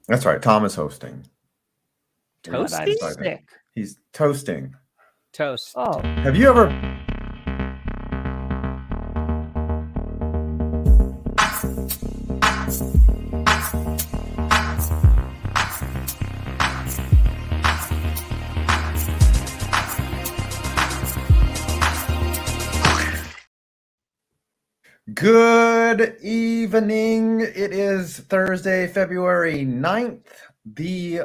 That's right. Tom is hosting. Toasting? Sick. He's toasting. Toast. Oh, Have you ever? Good evening. It is Thursday, February 9th. This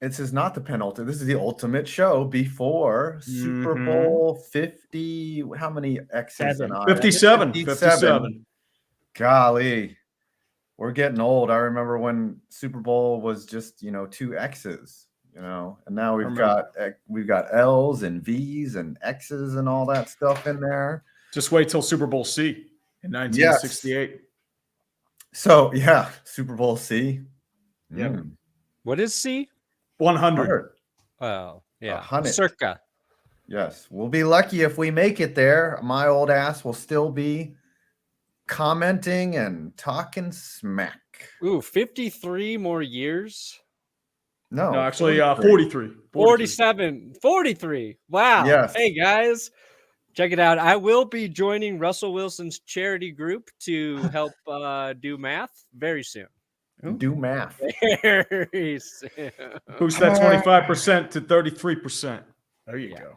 is not the penultimate. This is the ultimate show before Super Bowl 50. How many X's and I's? 57. Golly, we're getting old. I remember when Super Bowl was just, 2 X's, and now we've got L's and V's and X's and all that stuff in there. Just wait till Super Bowl C in 1968. Yes. So, yeah, Super Bowl C. Yeah. What is C? 100. Oh, yeah. 100. Circa. Yes. We'll be lucky if we make it there. My old ass will still be commenting and talking smack. Ooh, 53 more years? No, actually 43. 47. 43. Wow. Yes. Hey, guys. Check it out. I will be joining Russell Wilson's charity group to help do math very soon. Do math. Very soon. Boost that 25% to 33%. There you go.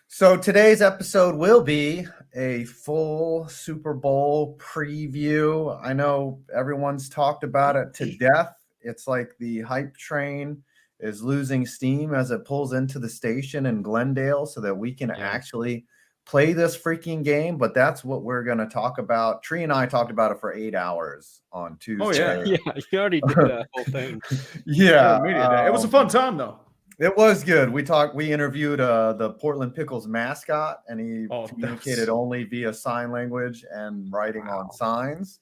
So today's episode will be a full Super Bowl preview. I know everyone's talked about it to death. It's like the hype train is losing steam as it pulls into the station in Glendale so that we can actually play this freaking game. But that's what we're going to talk about. Tree and I talked about it for 8 hours on Tuesday. Oh, yeah. Yeah, you already did that whole thing. Yeah. It was a fun time, though. It was good. We interviewed the Portland Pickles mascot, and he communicated only via sign language and writing on signs.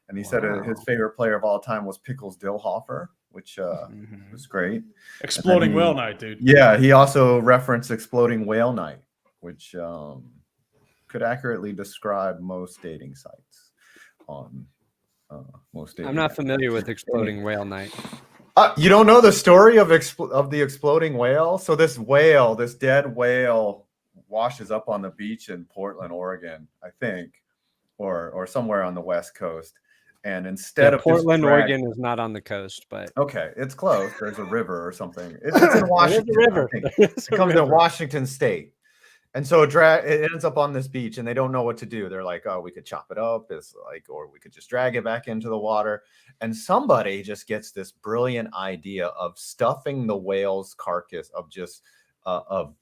And he said his favorite player of all time was Pickles Dillhofer, which was great. Exploding Whale Night, dude. Yeah, he also referenced Exploding Whale Night, which could accurately describe most dating sites on most dating. I'm not familiar with Exploding Whale Night. You don't know the story of the exploding whale? So this dead whale, washes up on the beach in Portland, Oregon, I think, or somewhere on the West Coast. And instead of Portland, Oregon is not on the coast, but okay, it's close. There's a river or something. It's in Washington. There's a river. It comes in Washington State. And so it ends up on this beach, and they don't know what to do. They're like, "Oh, we could chop it up, or we could just drag it back into the water." And somebody just gets this brilliant idea of stuffing the whale's carcass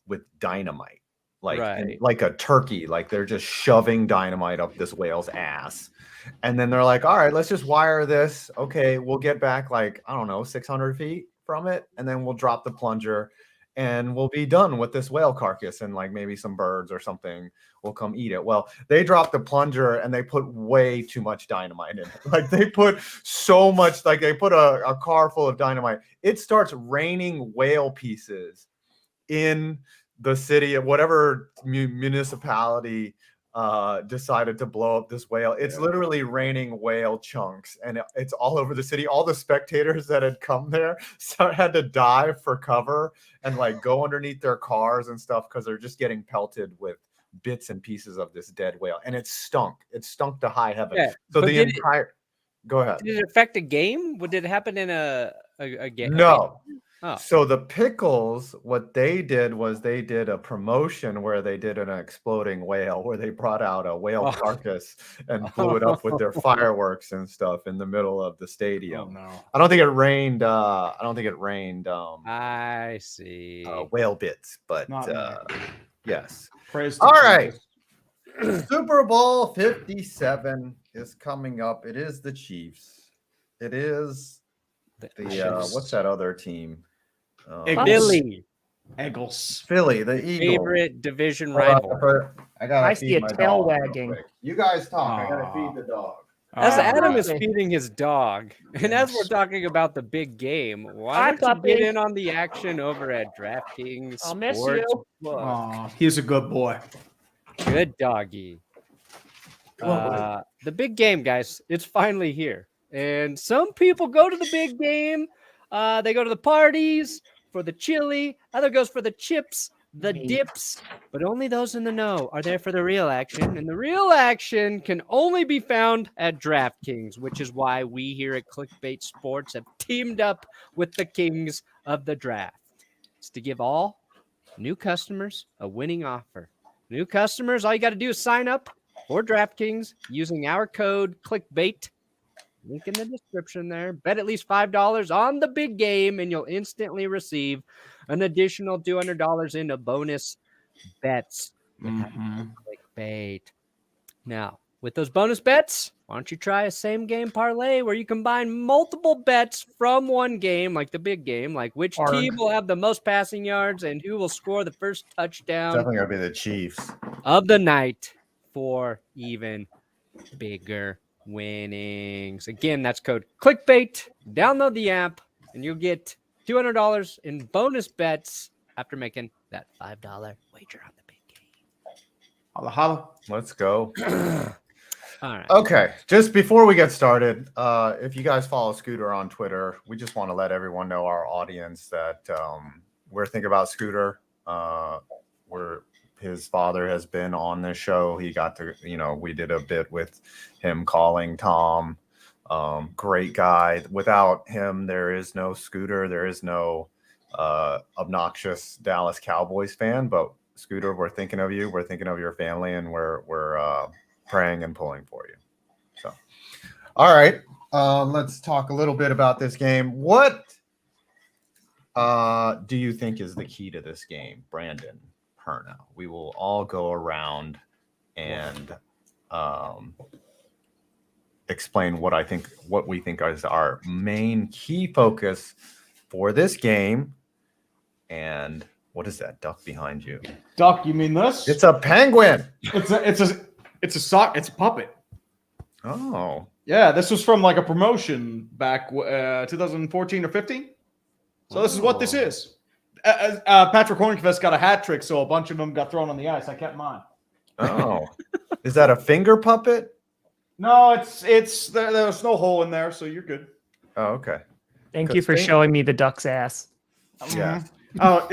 with dynamite, like a turkey. Like they're just shoving dynamite up this whale's ass, and then they're like, "All right, let's just wire this. Okay, we'll get back 600 feet from it, and then we'll drop the plunger." And we'll be done with this whale carcass, and maybe some birds or something will come eat it. Well, they dropped the plunger and they put way too much dynamite in it. They put so much, they put a car full of dynamite. It starts raining whale pieces in the city of whatever municipality decided to blow up this whale. It's literally raining whale chunks, and it's all over the city. All the spectators that had come there had to dive for cover and go underneath their cars and stuff because they're just getting pelted with bits and pieces of this dead whale. And it stunk to high heaven. Yeah, so go ahead. Did it affect a game? Did it happen in a game? No. Oh. So the Pickles, what they did was they did a promotion where they did an exploding whale, where they brought out a whale carcass and blew it up with their fireworks and stuff in the middle of the stadium. Oh, no. I don't think it rained. I see. Whale bits, but yes. Praise All right. Super Bowl 57 is coming up. It is the Chiefs. It is the what's that other team? Philly, the Eagles. Favorite division rival. I see a tail wagging. You guys talk. I gotta feed the dog. As Adam is feeding his dog, and as we're talking about the big game, why don't you get in on the action over at DraftKings? I'll miss you. He's a good boy. Good doggy. The big game, guys. It's finally here. And some people go to the big game They go to the parties for the chili. Other goes for the chips, the dips. But only those in the know are there for the real action. And the real action can only be found at DraftKings, which is why we here at Clickbait Sports have teamed up with the kings of the draft. It's to give all new customers a winning offer. New customers, all you got to do is sign up for DraftKings using our code ClickBait. Link in the description there. Bet at least $5 on the big game, and you'll instantly receive an additional $200 into bonus bets. Clickbait. Now, with those bonus bets, why don't you try a same game parlay where you combine multiple bets from one game, like the big game, like which team will have the most passing yards and who will score the first touchdown. Definitely gonna be the Chiefs of the night for even bigger winnings. Again, that's code ClickBait. Download the app, and you'll get $200 in bonus bets after making that $5 wager on the big game. Holla, holla. Let's go. All right. Okay, just before we get started, if you guys follow Scooter on Twitter, we just want to let everyone know, our audience, that we're thinking about Scooter. His father has been on this show. He got to, we did a bit with him calling Tom. Great guy. Without him, there is no Scooter. There is no obnoxious Dallas Cowboys fan. But Scooter, we're thinking of you. We're thinking of your family, and we're praying and pulling for you. So, all right, let's talk a little bit about this game. What do you think is the key to this game, Brandon Perno? We will all go around and explain what we think is our main key focus for this game. And what is that duck behind you? Duck, you mean this? It's a penguin. It's a sock. It's a puppet. Oh, yeah. This was from like a promotion back 2014 or 15. So this is what this is. Patrick Hornquist got a hat trick, so a bunch of them got thrown on the ice. I kept mine. Oh, is that a finger puppet? No, it's there's no hole in there, so you're good. Oh, okay. Thank you for showing me the duck's ass. Yeah. Oh,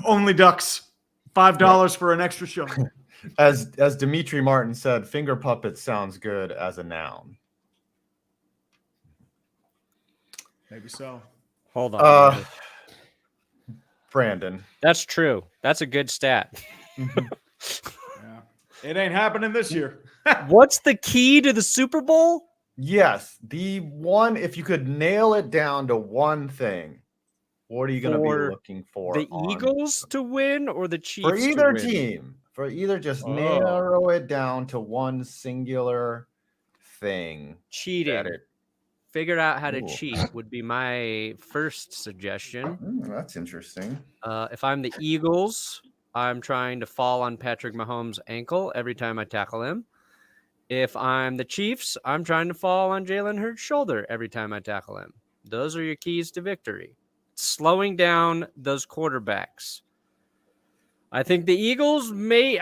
only ducks. $5 for an extra show. As Dimitri Martin said, finger puppet sounds good as a noun. Maybe so. Hold on. Brandon. That's true. That's a good stat. Yeah. It ain't happening this year. What's the key to the Super Bowl? Yes, the one, if you could nail it down to one thing, what are you going to be looking for? The Eagles to win or the Chiefs for either to win? team? For either, just narrow it down to one singular thing. Cheating. Figure out how to cheat would be my first suggestion. That's interesting. If I'm the Eagles, I'm trying to fall on Patrick Mahomes' ankle every time I tackle him. If I'm the Chiefs, I'm trying to fall on Jalen Hurts' shoulder every time I tackle him. Those are your keys to victory. Slowing down those quarterbacks. I think the Eagles they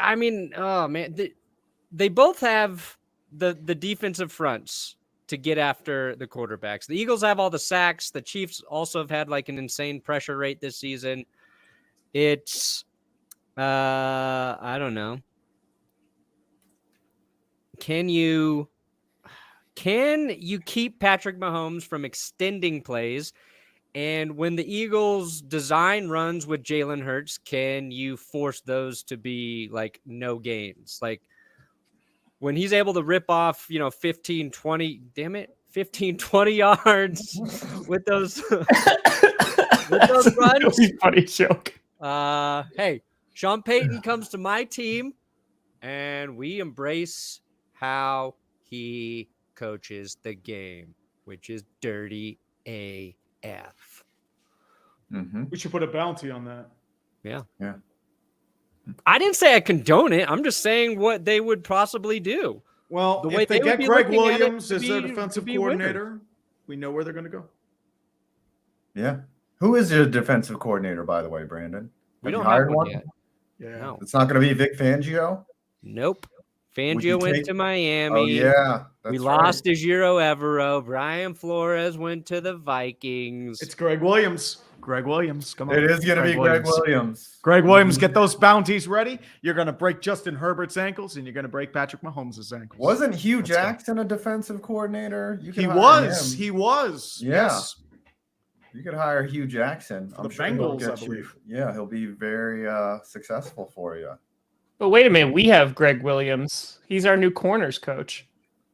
both have the defensive fronts to get after the quarterbacks. The Eagles have all the sacks. The Chiefs also have had like an insane pressure rate this season. It's, I don't know. Can you keep Patrick Mahomes from extending plays? And when the Eagles design runs with Jalen Hurts, can you force those to be like no gains? Like when he's able to rip off, 15, 20 yards with those, with those runs. Funny joke. Hey, Sean Payton comes to my team and we embrace how he coaches the game, which is dirty AF. Mm-hmm. We should put a bounty on that. Yeah. I didn't say I condone it. I'm just saying what they would possibly do. Well, The way if they they would get be Greg looking at it Williams to as their be- defensive to be winners. coordinator, we know where they're going to go. Yeah. Who is your defensive coordinator, by the way, Brandon? We Have you don't have hired one one? yet. Yeah. No. It's not going to be Vic Fangio? Nope. Fangio went take- to Miami. Oh yeah, We that's lost right. Ejiro Evero. Brian Flores went to the Vikings. It's Greg Williams. Greg Williams. Come on. It is going to be Greg Williams. Greg Williams, get those bounties ready. You're going to break Justin Herbert's ankles, and you're going to break Patrick Mahomes' ankles. Wasn't Hugh Let's go. Jackson a defensive coordinator? You He hire was. him. He was. Yeah. Yes. You could hire Hugh Jackson. For I'm the sure he'll Bengals, get I believe. Yeah, he'll be very successful for you. But wait a minute, we have Greg Williams. He's our new corners coach.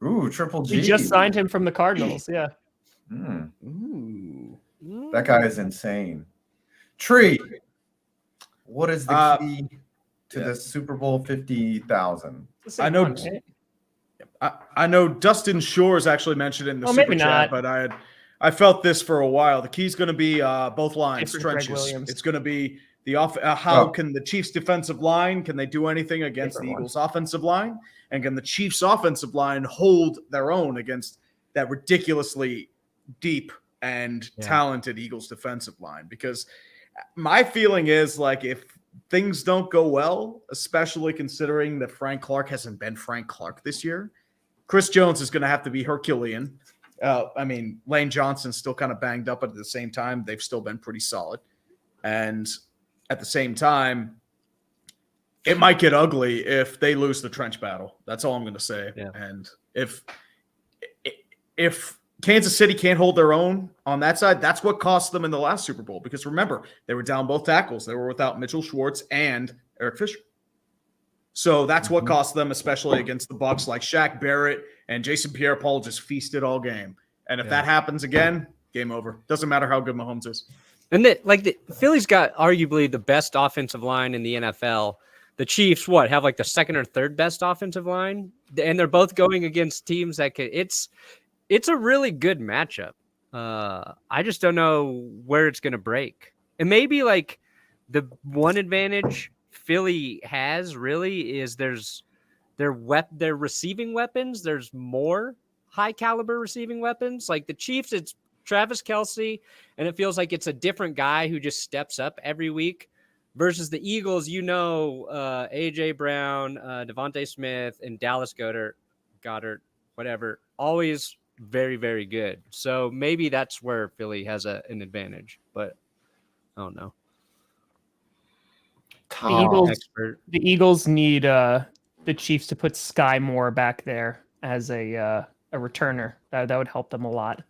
Ooh, Triple G. We just signed him from the Cardinals. Yeah. Mm, Ooh. that guy is insane. Tree. What is the key to the Super Bowl 50,000? I know. I know Dustin Shores actually mentioned it in the super maybe chat, not. but I felt this for a while. The key's going to be both lines, Different Greg trenches. Williams. It's going to be the how can the Chiefs' defensive line, can they do anything against Different the Eagles' offensive line, and can the Chiefs' offensive line hold their own against that ridiculously deep and talented Eagles defensive line? Because my feeling is, like, if things don't go well, especially considering that Frank Clark hasn't been Frank Clark this year, Chris Jones is going to have to be Herculean. I mean, Lane Johnson's still kind of banged up, but at the same time, they've still been pretty solid. And at the same time, it might get ugly if they lose the trench battle. That's all I'm going to say. Yeah. And if Kansas City can't hold their own on that side, that's what cost them in the last Super Bowl. Because remember, they were down both tackles. They were without Mitchell Schwartz and Eric Fisher. So that's what cost them, especially against the Bucs, like Shaq Barrett and Jason Pierre-Paul just feasted all game. And if that happens again, game over. Doesn't matter how good Mahomes is. And the Philly's got arguably the best offensive line in the NFL. The Chiefs, have like the second or third best offensive line, and they're both going against teams that could. It's a really good matchup. I just don't know where it's going to break. And maybe like the one advantage Philly has really is their receiving weapons. There's more high caliber receiving weapons. Like the Chiefs, it's Travis Kelce, and it feels like it's a different guy who just steps up every week. Versus the Eagles, AJ Brown, Devontae Smith, and Dallas Goddard, whatever, always very, very good. So maybe that's where Philly has an advantage, but I don't know. The Eagles need the Chiefs to put Sky Moore back there as a returner. That would help them a lot.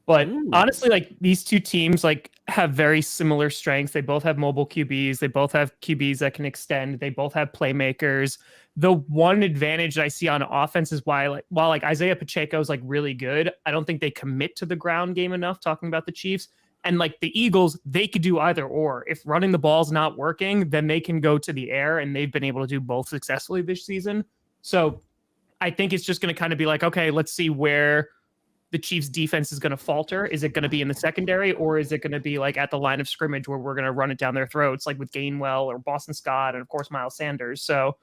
But honestly, like these two teams like have very similar strengths. They both have mobile QBs. They both have QBs that can extend. They both have playmakers. The one advantage I see on offense is while Isaiah Pacheco is like really good, I don't think they commit to the ground game enough. Talking about the Chiefs and like the Eagles, they could do either or. If running the ball's not working, then they can go to the air, and they've been able to do both successfully this season. So I think it's just going to kind of be like, okay, let's see where the Chiefs defense is going to falter. Is it going to be in the secondary, or is it going to be like at the line of scrimmage where we're going to run it down their throats, like with Gainwell or Boston Scott and of course Miles Sanders. So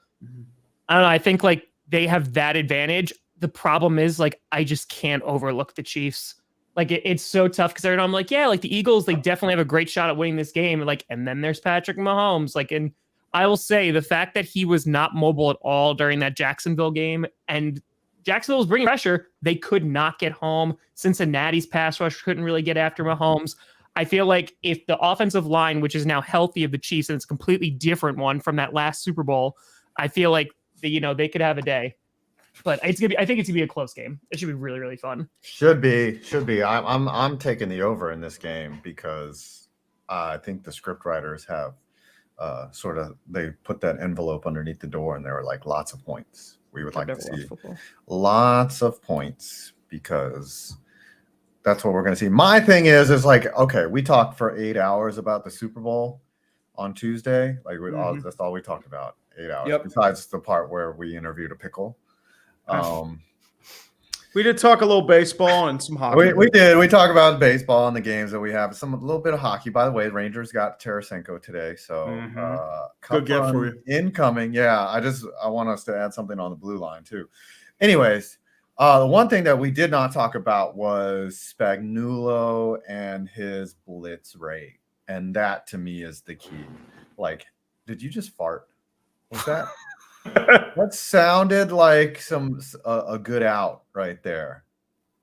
I don't know. I think like they have that advantage. The problem is like, I just can't overlook the Chiefs. Like it's so tough because I'm like, yeah, like the Eagles, they definitely have a great shot at winning this game. Like, and then there's Patrick Mahomes. Like, and I will say the fact that he was not mobile at all during that Jacksonville game, and Jacksonville was bringing pressure. They could not get home. Cincinnati's pass rush couldn't really get after Mahomes. I feel like if the offensive line, which is now healthy of the Chiefs, and it's a completely different one from that last Super Bowl, I feel like they could have a day. But I think it's gonna be a close game. It should be really, really fun. Should be. I'm taking the over in this game because I think the script writers have they put that envelope underneath the door, and there were like lots of points. We would like to see lots of points because that's what we're going to see. My thing is like, okay, we talked for 8 hours about the Super Bowl on Tuesday. Like that's all we talked about, 8 hours. Yep. Besides the part where we interviewed a pickle. We did talk a little baseball and some hockey. We did. We talk about baseball and the games that we have. A little bit of hockey. By the way, Rangers got Tarasenko today, so good get for you. Incoming. Yeah, I want us to add something on the blue line too. Anyways, the one thing that we did not talk about was Spagnuolo and his blitz rate, and that to me is the key. Like, did you just fart? Was that? That sounded like a good out right there.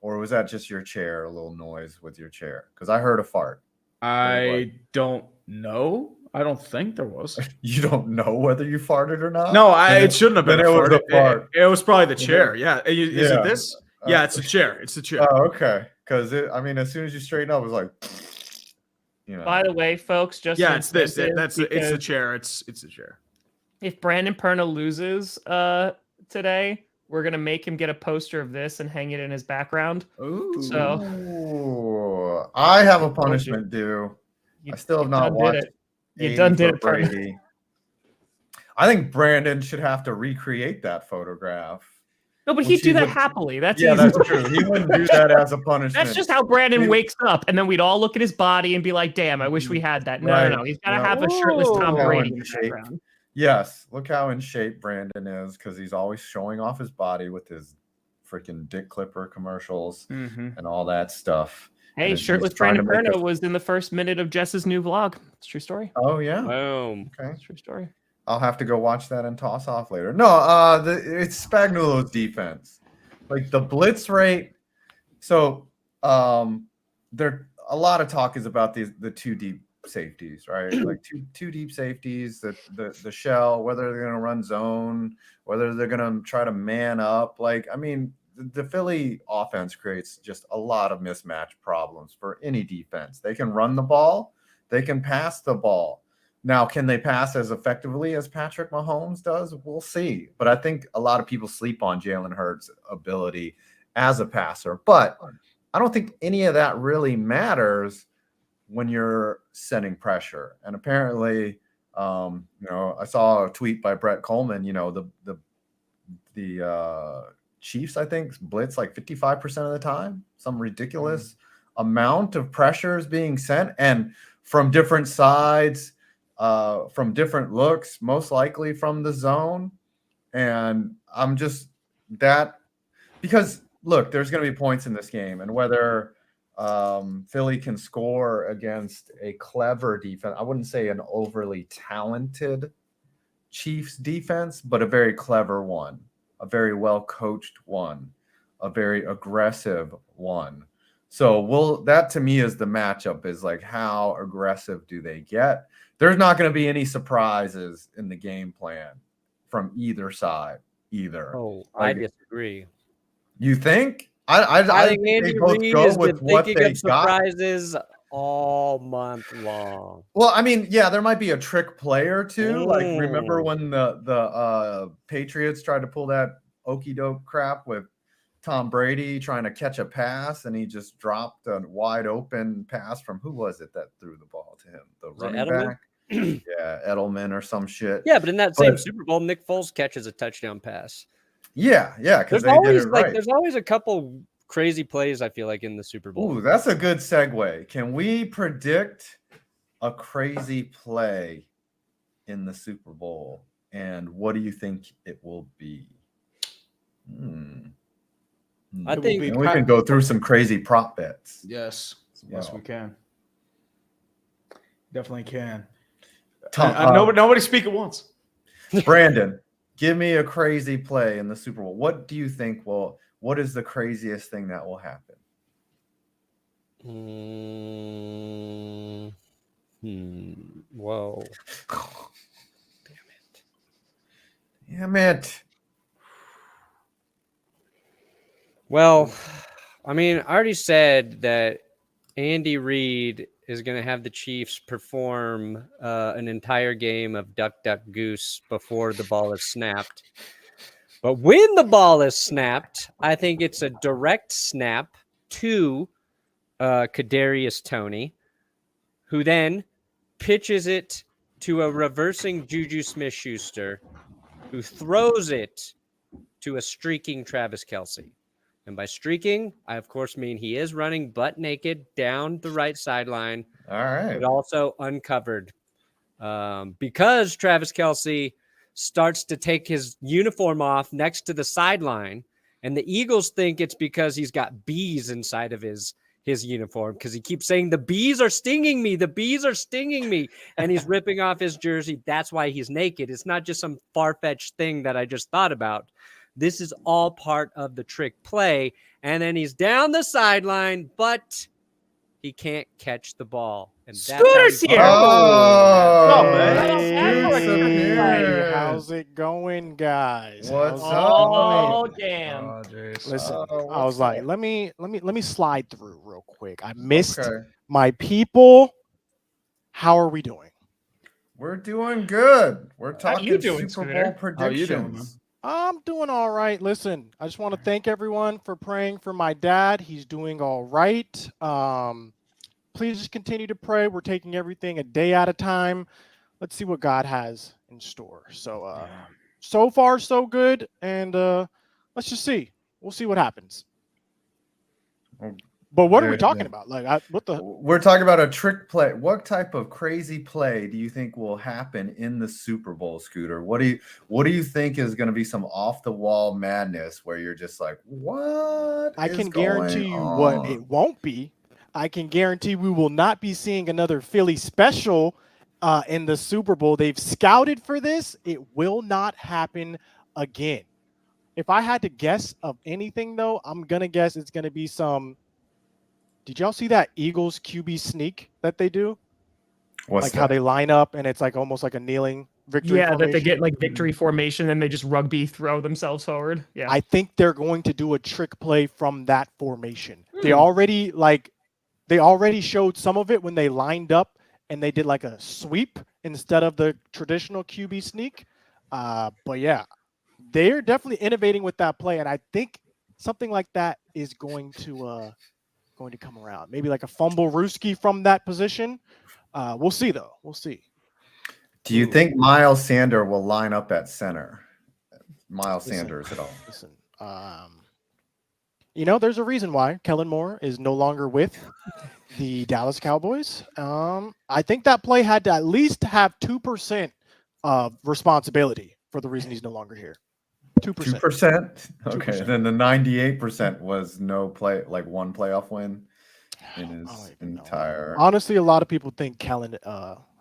Or was that just your chair, a little noise with your chair? Because I heard a fart. I don't know. I don't think there was. You don't know whether you farted or not? No, it shouldn't have been then a it was fart. a fart. It was probably the chair. Yeah. Is Yeah. it this? Yeah, it's a chair. It's a chair. Oh, okay. Because as soon as you straighten up, it was like, By the way, folks, just yeah, it's this. it's the chair. It's the chair. If Brandon Perna loses today, we're gonna make him get a poster of this and hang it in his background. Ooh. So I have a punishment due. I still have not watched it. You done did it, Brady. I think Brandon should have to recreate that photograph. No, but he'd do that happily. That's yeah, easy. that's true. He wouldn't do that as a punishment. That's just how Brandon wakes up, and then we'd all look at his body and be like, "Damn, I wish we had that." No, no. He's got to have a shirtless Tom Brady in the background. Yes, look how in shape Brandon is because he's always showing off his body with his freaking dick clipper commercials and all that stuff. Hey, shirtless Brandon Perna was in the first minute of Jess's new vlog. It's a true story. Oh yeah. Boom. Okay. It's a true story. I'll have to go watch that and toss off later. No, it's Spagnuolo's defense. Like the blitz rate. So there a lot of talk is about the two deep safeties, right? Like two deep safeties, the shell, whether they're gonna run zone, whether they're gonna try to man up. Like, I mean, the Philly offense creates just a lot of mismatch problems for any defense. They can run the ball, they can pass the ball. Now, can they pass as effectively as Patrick Mahomes does? We'll see. But I think a lot of people sleep on Jalen Hurts' ability as a passer. But I don't think any of that really matters when you're setting pressure. And apparently, I saw a tweet by Brett Coleman, the Chiefs, I think, blitz like 55% of the time. Some ridiculous amount of pressure is being sent. And from different sides, from different looks, most likely from the zone. And I'm just because look, there's going to be points in this game, and whether Philly can score against a clever defense, I wouldn't say an overly talented Chiefs defense, but a very clever one, a very well coached one, a very aggressive one. So that to me is the matchup, is like, how aggressive do they get? There's not going to be any surprises in the game plan from either side either. Oh, I disagree. You think? I think Andy they both Reid go is with what they got. Surprises all month long. Well, I mean, yeah, there might be a trick play or two. Like, remember when the Patriots tried to pull that okey doke crap with Tom Brady trying to catch a pass, and he just dropped a wide open pass from, who was it that threw the ball to him? The running back? Yeah, Edelman or some shit. Yeah, but in that same Super Bowl, Nick Foles catches a touchdown pass. Yeah, because they always did it right. There's always a couple crazy plays, I feel like, in the Super Bowl. Ooh, that's a good segue. Can we predict a crazy play in the Super Bowl? And what do you think it will be? I think we can go through some crazy prop bets. Yes, yes, we can. Definitely can. Nobody speak at once. Brandon, give me a crazy play in the Super Bowl. What do you think what is the craziest thing that will happen? Whoa. Damn it. Well, I mean, I already said that Andy Reid is going to have the Chiefs perform an entire game of duck, duck, goose before the ball is snapped. But when the ball is snapped, I think it's a direct snap to Kadarius Toney, who then pitches it to a reversing Juju Smith-Schuster, who throws it to a streaking Travis Kelce. And by streaking, I, of course, mean he is running butt naked down the right sideline. All right. But also uncovered. Because Travis Kelce starts to take his uniform off next to the sideline, and the Eagles think it's because he's got bees inside of his his uniform because he keeps saying the bees are stinging me, the bees are stinging me, and he's ripping off his jersey. That's why he's naked. It's not just some far-fetched thing that I just thought about. This is all part of the trick play. And then he's down the sideline, but he can't catch the ball. And that's how Scooter's he- here. Oh, Hey, how's it going, guys? What's How's it Oh, going? damn. Listen, Oh, I was what's like, up? let me slide through real quick. I missed Okay. my people. How are we doing? We're doing good. We're How talking you doing, Super Scooter? Bowl How you doing, man? predictions. I'm doing all right. Listen, I just want to thank everyone for praying for my dad. He's doing all right. Please just continue to pray. We're taking everything a day at a time. Let's see what God has in store. So, so far so good, and let's just see. We'll see what happens. But what are we Very talking good. about? Like, what the? We're talking about a trick play. What type of crazy play do you think will happen in the Super Bowl, Scooter? What do you think is going to be some off the wall madness where you're just like, what? I is can guarantee going you what on? it won't be. I can guarantee we will not be seeing another Philly special in the Super Bowl. They've scouted for this. It will not happen again. If I had to guess of anything, though, I'm going to guess it's going to be some. Did y'all see that Eagles QB sneak that they do? What's Like that? how they line up and it's like almost like a kneeling victory Yeah, that they formation? get like victory formation and they just rugby throw themselves forward. Yeah. I think they're going to do a trick play from that formation. They already showed some of it when they lined up and they did like a sweep instead of the traditional QB sneak. But yeah, they're definitely innovating with that play, and I think something like that is going to come around. Maybe like a fumble Rooski from that position. We'll see though. We'll see. Do you think Miles Sanders will line up at center? Miles Listen, Sanders at all? Listen, there's a reason why Kellen Moore is no longer with the Dallas Cowboys. I think that play had to at least have 2% of responsibility for the reason he's no longer here. 2%. 2%? Okay, 2%. then the 98% was no play, like one playoff win in I his don't even know. entire. Honestly, a lot of people think Kellen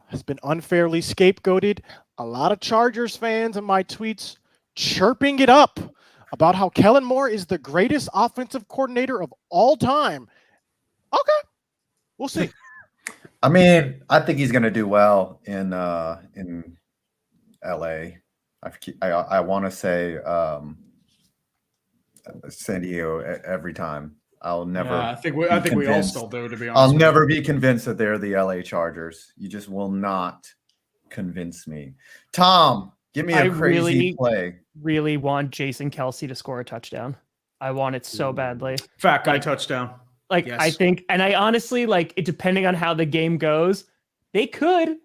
has been unfairly scapegoated. A lot of Chargers fans in my tweets chirping it up about how Kellen Moore is the greatest offensive coordinator of all time. Okay, we'll see. I mean, I think he's going to do well in LA. I want to say San Diego every time. I'll never. Yeah, I think we all convinced. still do, to be honest. I'll with never you. be convinced that they're the LA Chargers. You just will not convince me. Tom, give me a I crazy play. really want Jason Kelce to score a touchdown. I want it so badly. Fat guy touchdown. Like, Yes. I think, and I honestly, like, it depending on how the game goes, they could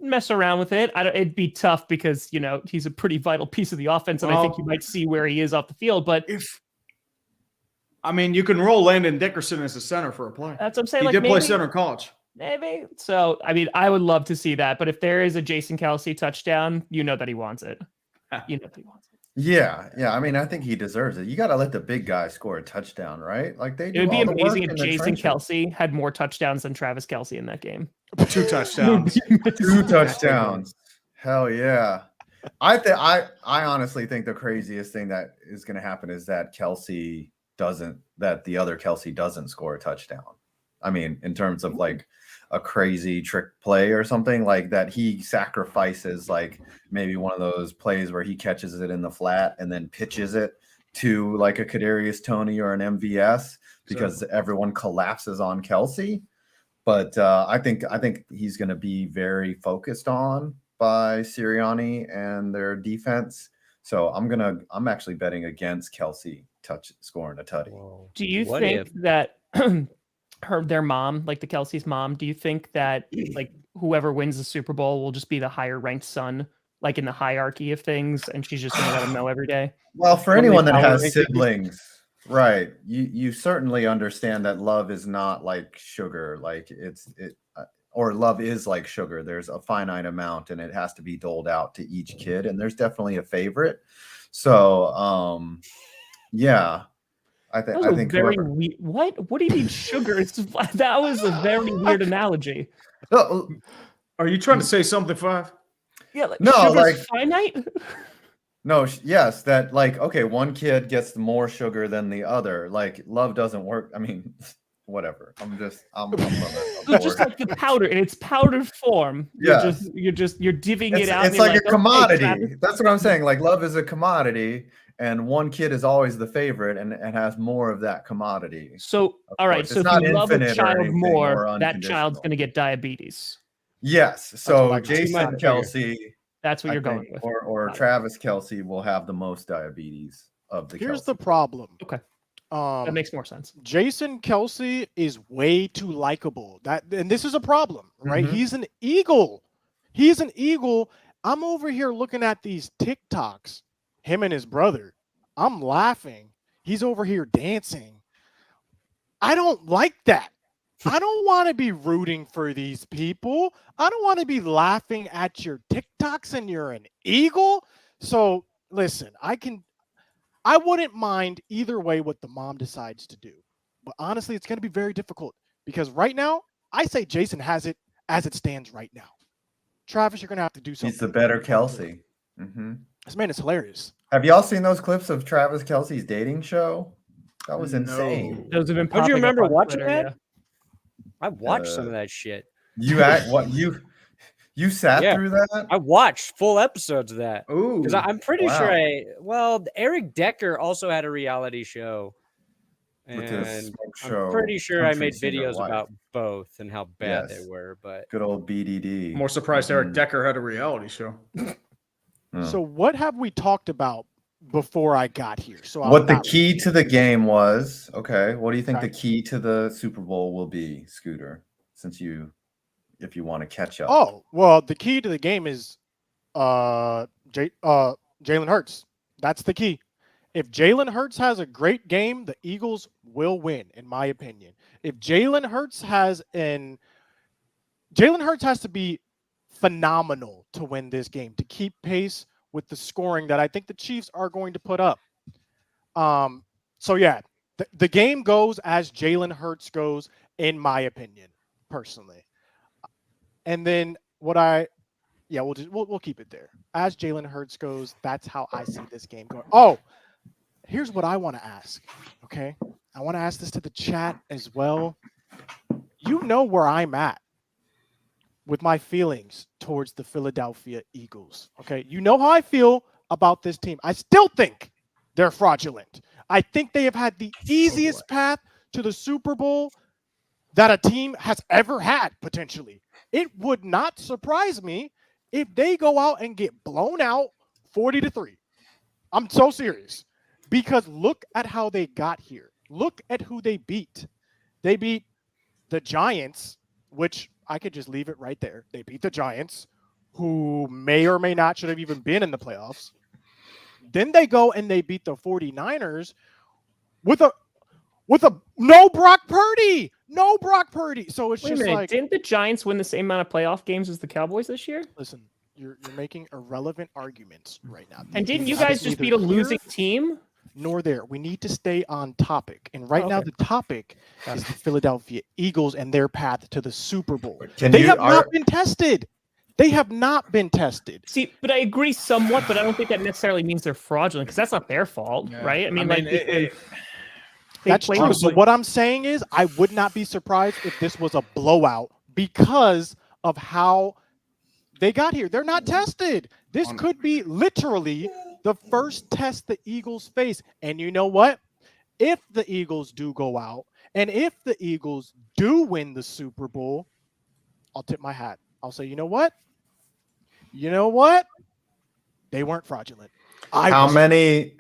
mess around with it. It'd be tough because, he's a pretty vital piece of the offense, and I think you might see where he is off the field. But you can roll Landon Dickerson as a center for a play. that's what I'm saying. He Like, did play maybe, center in college. maybe. So, I mean, I would love to see that. But if there is a Jason Kelce touchdown, you know that he wants it. You know that he wants it. Yeah. I mean, I think he deserves it. You got to let the big guy score a touchdown, right? Like they. It would be all the work amazing if in the Jason trenches. Kelce had more touchdowns than Travis Kelce in that game. 2 touchdowns. 2 touchdowns. Hell yeah. I honestly think the craziest thing that is going to happen is that the other Kelce doesn't score a touchdown. I mean, in terms of like a crazy trick play or something like that, he sacrifices like maybe one of those plays where he catches it in the flat and then pitches it to like a Kadarius Toney or an MVS because everyone collapses on Kelce. But I think he's going to be very focused on by Sirianni and their defense. So I'm actually betting against Kelce scoring a tutty. Do you What think that their mom, like the Kelce's mom, do you think that like whoever wins the Super Bowl will just be the higher ranked son, like in the hierarchy of things, and she's just gonna let him know every day? Well, for Only anyone that power has rankings. siblings, right? You certainly understand that love is not like sugar. Like or love is like sugar. There's a finite amount, and it has to be doled out to each kid. And there's definitely a favorite. So, yeah. I That think was a very weird. What do you mean sugar? That was a very weird analogy. No, Are you trying to say something, Five? Yeah, like No, sugar's like- finite. no, yes, that like okay, one kid gets more sugar than the other. Like love doesn't work. I mean, whatever. I'm So just like the powder in its powdered form, you're divvying it out. It's and like you're a commodity. Travis, That's what I'm saying. Like love is a commodity, and one kid is always the favorite and has more of that commodity. So all right, course. so It's if not you love a infinite or child anything more, or that child's unconditional. going to get diabetes. Yes. what So I got. Jason Kelce, That's what I you're going think, with. or Got it. Travis Kelce will have the most diabetes of the. Here's Kelce. the problem. Okay. That That makes more sense. Jason Kelce is way too likable. And this is a problem, right? Mhm. He's an Eagle. He's an Eagle. I'm over here looking at these TikToks, him and his brother. I'm laughing. He's over here dancing. I don't like that. I don't want to be rooting for these people. I don't want to be laughing at your TikToks and you're an Eagle. So listen, I wouldn't mind either way what the mom decides to do. But honestly, it's going to be very difficult because right now, I say Jason has it as it stands right now. Travis, you're going to have to do something. He's the better Kelce. Mm-hmm. This man is hilarious. Have y'all seen those clips of Travis Kelce's dating show? That was No. insane. Those have been. Don't you popping up remember on watching Twitter, that? I watched some of that shit. You sat Yeah. through that? I watched full episodes of that Ooh. because I'm pretty wow. sure Eric Decker also had a reality show, With his and smoke I'm show, pretty sure I Country made Singer videos Wife. about both and how bad Yes. they were. But Good old BDD. More surprised Eric Mhm. Decker had a reality show. Oh. So what have we talked about before I got here? So I'm What the not- key to the game was? Okay, what do you think Okay. the key to the Super Bowl will be, Scooter? If you want to catch up. Oh, well, the key to the game is Jalen Hurts. That's the key. If Jalen Hurts has a great game, the Eagles will win, in my opinion. If Jalen Hurts has to be phenomenal to win this game, to keep pace with the scoring that I think the Chiefs are going to put up. So yeah, the game goes as Jalen Hurts goes, in my opinion, personally. And then we'll keep it there. As Jalen Hurts goes, that's how I see this game going. Oh, here's what I want to ask. Okay, I want to ask this to the chat as well. You know where I'm at with my feelings towards the Philadelphia Eagles. Okay, you know how I feel about this team. I still think they're fraudulent. I think they have had the easiest path to the Super Bowl that a team has ever had, potentially. It would not surprise me if they go out and get blown out 40-3. I'm so serious. Because look at how they got here. Look at who they beat. They beat the Giants, which I could just leave it right there. They beat the Giants, who may or may not should have even been in the playoffs. Then they go and they beat the 49ers with a no Brock Purdy. No Brock Purdy. So it's Wait a just minute, like, didn't the Giants win the same amount of playoff games as the Cowboys this year? listen, you're making irrelevant arguments right now. And didn't you That guys is just neither beat a losing here team? nor there. We need to stay on topic. And right now Okay. the topic is the Philadelphia Eagles and their path to the Super Bowl. Can They you have not been tested. They have not been tested. See, but I agree somewhat, but I don't think that necessarily means they're fraudulent because that's not their fault, Yeah. right? I mean, they That's played true. with- So what I'm saying is I would not be surprised if this was a blowout because of how they got here. They're not tested. This could be literally the first test the Eagles face. And you know what? If the Eagles do go out and if the Eagles do win the Super Bowl, I'll tip my hat. I'll say, you know what? They weren't fraudulent. How many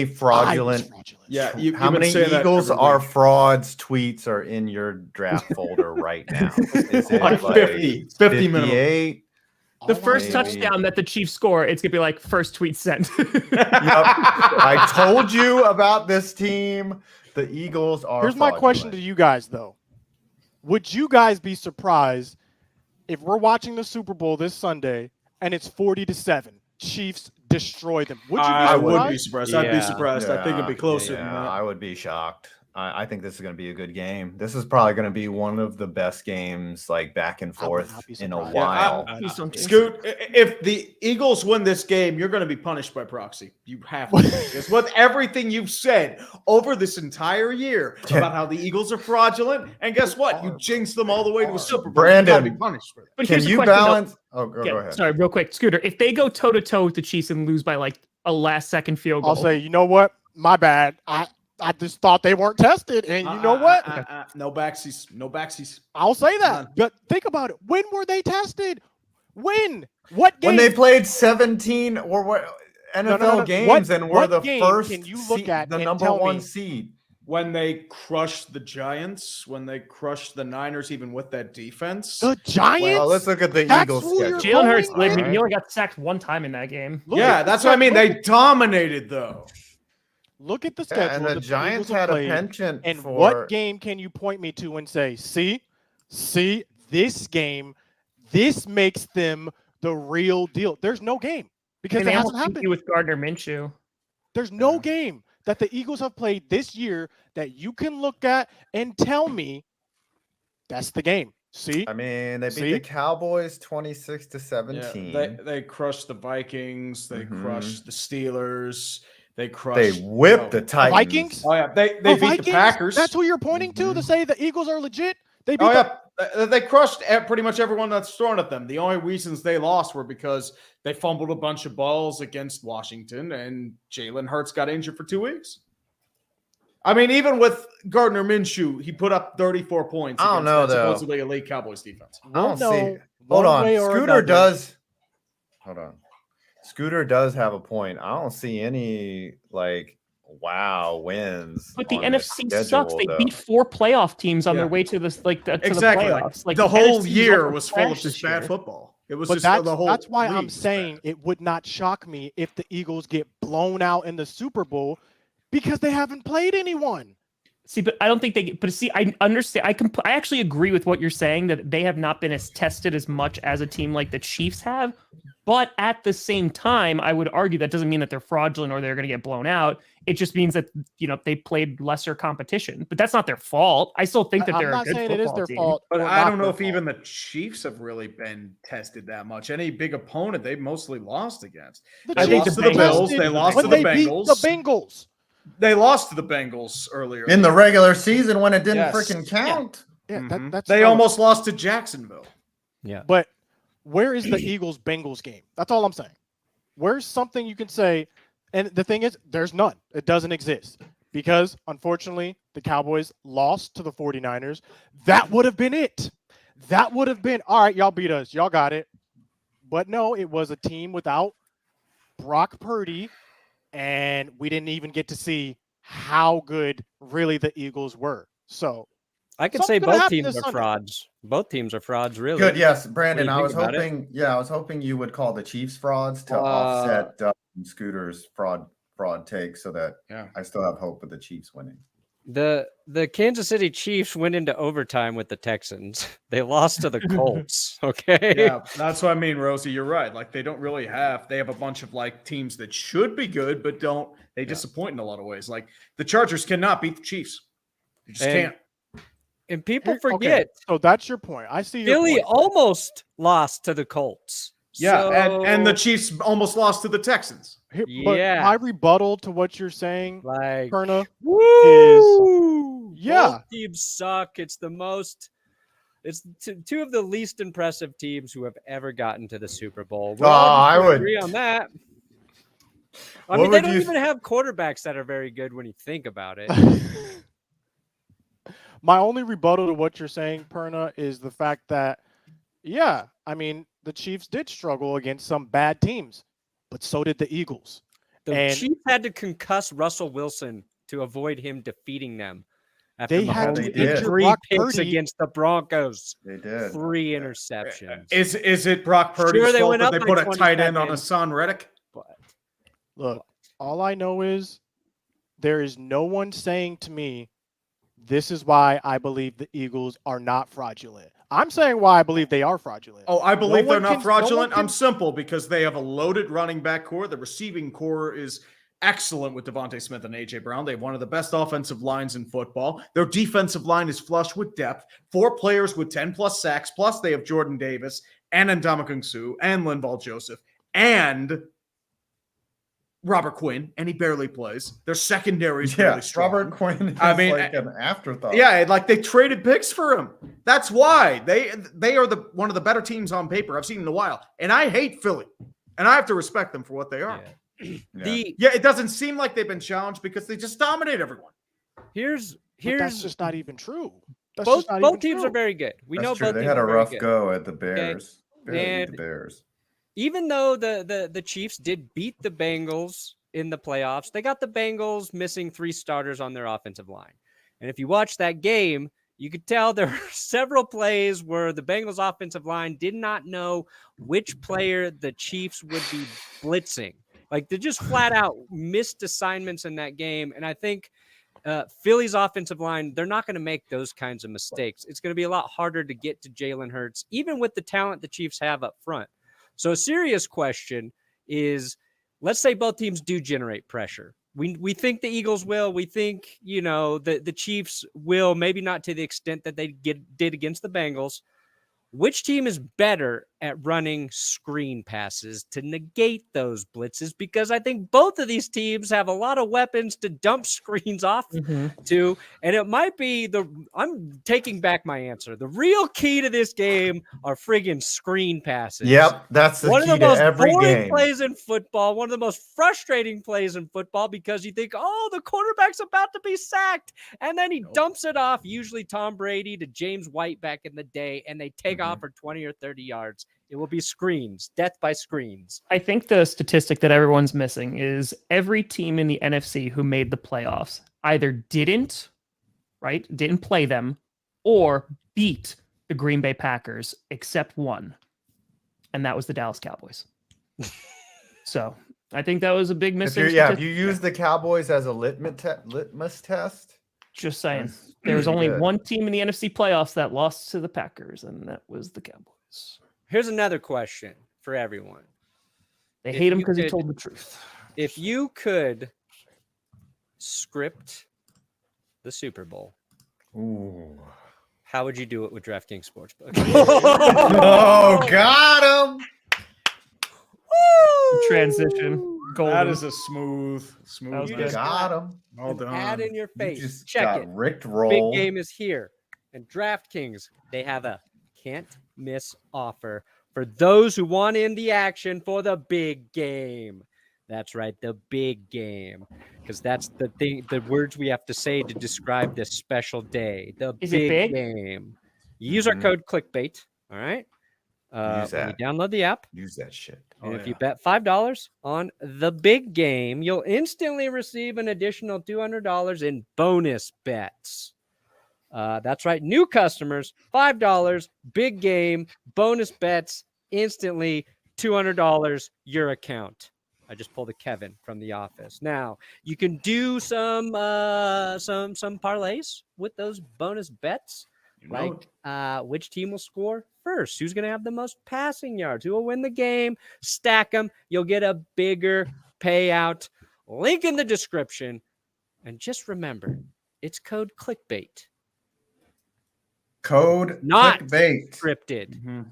fraudulent? Yeah, How you've been many saying that Eagles every are week. frauds tweets are in your draft folder right now? Is it Like 50 minimum. 58? the first maybe. touchdown that the Chiefs score, it's gonna be like first tweet sent. Yep. I told you about this team. The Eagles are. Here's my question to fraudulent. you guys, though. Would you guys be surprised if we're watching the Super Bowl this Sunday and it's 40-7, Chiefs destroy them. Would you be I surprised? would be surprised. I'd be surprised. I think it'd be closer than that. I would be shocked. I think this is going to be a good game. This is probably going to be one of the best games, like back and I would forth not be in a surprised. while. Scoot, if the Eagles win this game, you're going to be punished by proxy. You have to. Because with everything you've said over this entire year about how the Eagles are fraudulent, and guess what? You jinxed them all the way to a Super Bowl. Brandon, you got to be punished for that. But Can here's the you question, though. balance? Oh, go ahead. Sorry, real quick, Scooter. If they go toe to toe with the Chiefs and lose by like a last second field goal, I'll say, you know what? My bad. I just thought they weren't tested, and you know what? No backsies. No backsies. I'll say that. None. But think about it. When were they tested? When? What game? When they played 17 or what NFL games and were the first can you look at the and number tell one me? seed. When they crushed the Giants, when they crushed the Niners, even with that defense. The Giants? Well, let's look at the That's Eagles who you're schedule. Jalen Hurts, going with? he only got sacked one time in that game. Look Yeah, at- that's what I mean. They dominated, though. Look at the schedule. And the that Giants Eagles have had a played, penchant And for what game can you point me to and say, see, this game, this makes them the real deal? There's no game because And it they hasn't almost beat happened. you with Gardner Minshew. There's no game that the Eagles have played this year that you can look at and tell me that's the game. See? I mean, they beat See? the Cowboys 26 to Yeah, 17. they crushed the Vikings. They crushed the Steelers. They They crushed. whipped the Titans. Vikings? Oh yeah, they The beat Vikings? the Packers. That's who you're pointing to say the Eagles are legit? They beat Oh the yeah, they crushed pretty much everyone that's thrown at them. The only reasons they lost were because they fumbled a bunch of balls against Washington, and Jalen Hurts got injured for 2 weeks. I mean, even with Gardner Minshew, he put up 34 points. I don't against know, that though. supposedly elite Cowboys defense. I don't We'll see. know Hold one on. way or Scooter another. does. Hold on. Scooter does have a point. I don't see any like wow wins. But the on this NFC schedule, sucks. They though. beat 4 playoff teams on Yeah. their way to this, like to Exactly. the playoffs. Like the whole NFC year was was full of trash just this bad year. football. It was But just the whole. that's why I'm league was saying bad. it would not shock me if the Eagles get blown out in the Super Bowl because they haven't played anyone. See, but I don't think they. But see, I understand. I actually agree with what you're saying that they have not been as tested as much as a team like the Chiefs have. But at the same time, I would argue that doesn't mean that they're fraudulent or they're going to get blown out. It just means that they played lesser competition. But that's not their fault. I still think that I'm they're a not good saying it is football their team. fault. But or I not don't know their if fault. even the Chiefs have really been tested that much. Any big opponent they've mostly lost against. The They think Chiefs the lost to the Bengals- Bills. They lost when to the they beat Bengals. the Bengals. They lost to the Bengals earlier in the regular season when it didn't Yes. freaking count. Yeah, Mhm. that's They no- almost lost to Jacksonville. But where is the Eagles Bengals game? That's all I'm saying. Where's something you can say? And the thing is, there's none. It doesn't exist because unfortunately the Cowboys lost to the 49ers. That would have been it. That would have been all right. Y'all beat us. Y'all got it. But no, it was a team without Brock Purdy, and we didn't even get to see how good really the Eagles were. So I could say Something gonna both happen teams this are Sunday. frauds. Both teams are frauds, really. Good, yes, Brandon. What I do you was think about it? hoping. Yeah, I was hoping you would call the Chiefs frauds to offset Scooter's fraud take, so that Yeah. I still have hope of the Chiefs winning. The Kansas City Chiefs went into overtime with the Texans. They lost to the Colts. Okay. Yeah, that's what I mean, Rosie. You're right. Like they don't really have. They have a bunch of like teams that should be good, but don't. They disappoint in a lot of ways. Like the Chargers cannot beat the Chiefs. You just And can't. And people Okay, forget so that's your point. I see your Philly point. almost lost to the Colts. Yeah, and the So, Chiefs almost lost to the Texans. But Yeah. my rebuttal to what you're saying, like Perna, woo! yeah. Both teams suck. It's the most. It's two of the least impressive teams who have ever gotten to the Super Bowl. We'll all I would agree on that. I What mean, they would don't you even have quarterbacks that are very good when you think about it. My only rebuttal to what you're saying, Perna, is the fact that, yeah, I mean, the Chiefs did struggle against some bad teams, but so did the Eagles. The And- Chiefs had to concuss Russell Wilson to avoid him defeating them. After They had Mahomes to threw injure 3 Brock picks Purdy. against the Broncos. They did. 3 interceptions. Is it Brock Purdy's Sure, they fault went that up they by put a 20 tight end on seconds. Hassan Reddick? But Look, all I know is there is no one saying to me This is why I believe the Eagles are not fraudulent. I'm saying why I believe they are fraudulent. Oh, I believe they're one not can- no fraudulent. one can- I'm simple because they have a loaded running back core. The receiving core is excellent with Devontae Smith and A.J. Brown. They have one of the best offensive lines in football. Their defensive line is flush with depth. 4 players with 10-plus sacks, plus they have Jordan Davis and Ndamukong Suh and Linval Joseph and Robert Quinn, and he barely plays. Their secondary is really strong. Robert Quinn is like an afterthought. Yeah, like they traded picks for him. That's why they are one of the better teams on paper I've seen in a while. And I hate Philly, and I have to respect them for what they are. It doesn't seem like they've been challenged because they just dominate everyone. But that's just not even true. Both teams are very good. We know true. both They teams had a are very rough good. go at the Bears. Okay. Barely beat the Bears. Even though the Chiefs did beat the Bengals in the playoffs, they got the Bengals missing 3 starters on their offensive line. And if you watch that game, you could tell there were several plays where the Bengals offensive line did not know which player the Chiefs would be blitzing. Like they just flat out missed assignments in that game. And I think Philly's offensive line, they're not going to make those kinds of mistakes. It's going to be a lot harder to get to Jalen Hurts, even with the talent the Chiefs have up front. So a serious question is, let's say both teams do generate pressure. We think the Eagles will. We think, the Chiefs will, maybe not to the extent that they did against the Bengals. Which team is better at running screen passes to negate those blitzes? Because I think both of these teams have a lot of weapons to dump screens off to. And it might be I'm taking back my answer. The real key to this game are friggin' screen passes. Yep, that's the key to every One of the most boring game. plays in football, one of the most frustrating plays in football, because you think, oh, the quarterback's about to be sacked. And then he dumps it off, usually Tom Brady to James White back in the day, and they take off for 20 or 30 yards. It will be screens, death by screens. I think the statistic that everyone's missing is every team in the NFC who made the playoffs either didn't play them or beat the Green Bay Packers, except one. And that was the Dallas Cowboys. So I think that was a big missing. If you use the Cowboys as a litmus test. Just saying. There was only one team in the NFC playoffs that lost to the Packers, and that was the Cowboys. Here's another question for everyone. They hate him because he told the truth. If you could script the Super Bowl, how would you do it with DraftKings Sportsbook? Oh, got him! Transition. Golden. That is a smooth. You just got him. Well done. Ad in your face. You just Check got it. Ricked roll. Big game is here. And DraftKings, they have a can't miss offer for those who want in the action for the big game. That's right, the big game. Because that's the words we have to say to describe this special day. The big game. You use our code ClickBait. All right. Use that. When you download the app. Use that shit. And if you bet $5 on the big game, you'll instantly receive an additional $200 in bonus bets. That's right. New customers, $5, big game, bonus bets, instantly $200 your account. I just pulled a Kevin from The Office. Now, you can do some parlays with those bonus bets. Which team will score first? Who's going to have the most passing yards? Who will win the game? Stack them. You'll get a bigger payout. Link in the description. And just remember, it's code ClickBait. Code Not ClickBait. Scripted.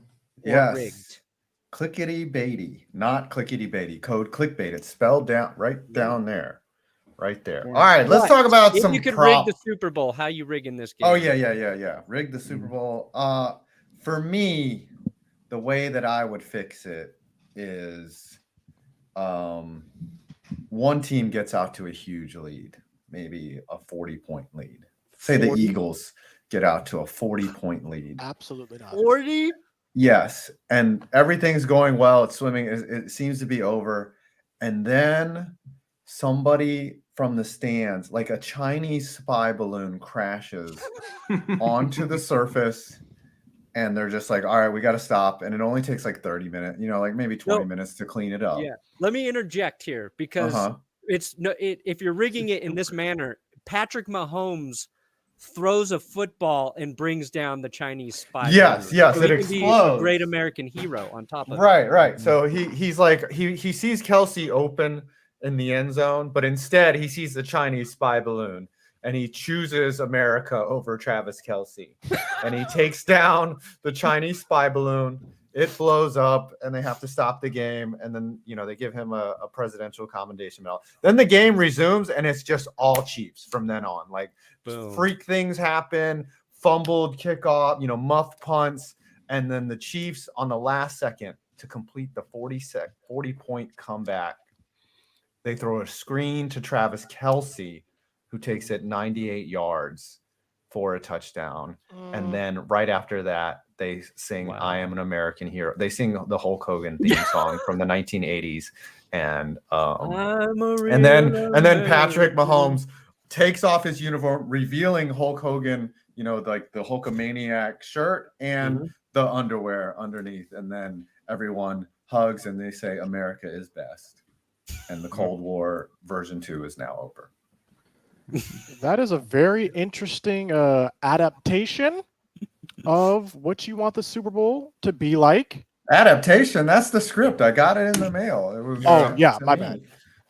Yes. Rigged. Clickety baity, not clickety baity. Code ClickBait. It's spelled down down there. Right there. All right, let's talk about some If you could prop. rig the Super Bowl, how you rigging this game? Oh, yeah. Rig the Super Bowl. For me, the way that I would fix it is one team gets out to a huge lead, maybe a 40-point lead. Say the Eagles get out to a 40-point lead. Absolutely not. 40? Yes, and everything's going well. It's swimming. It seems to be over. And then somebody from the stands, like a Chinese spy balloon, crashes onto the surface. And they're just like, all right, we got to stop. And it only takes like 30 minutes, like maybe 20 minutes to clean it up. Yeah. Let me interject here because if you're rigging it in this manner, Patrick Mahomes throws a football and brings down the Chinese spy. Yes, balloon. yes, So it he can be a explodes. great American hero on top of it. Right. So he's like he sees Kelce open in the end zone, but instead he sees the Chinese spy balloon and he chooses America over Travis Kelce. And he takes down the Chinese spy balloon. It blows up and they have to stop the game. And then, they give him a presidential commendation medal. Then the game resumes and it's just all Chiefs from then on. Like freak things happen, fumbled kickoff, muffed punts. And then the Chiefs on the last second to complete the 40-point comeback. They throw a screen to Travis Kelce, who takes it 98 yards for a touchdown. And then right after that, they sing I Am an American Hero. They sing the Hulk Hogan theme song from the 1980s. And then Patrick Mahomes takes off his uniform, revealing Hulk Hogan, like the Hulkamaniac shirt and the underwear underneath. And then everyone hugs and they say America is best. And the Cold War version 2 is now over. That is a very interesting adaptation of what you want the Super Bowl to be like. Adaptation, that's the script. I got it in the mail. It was my bad.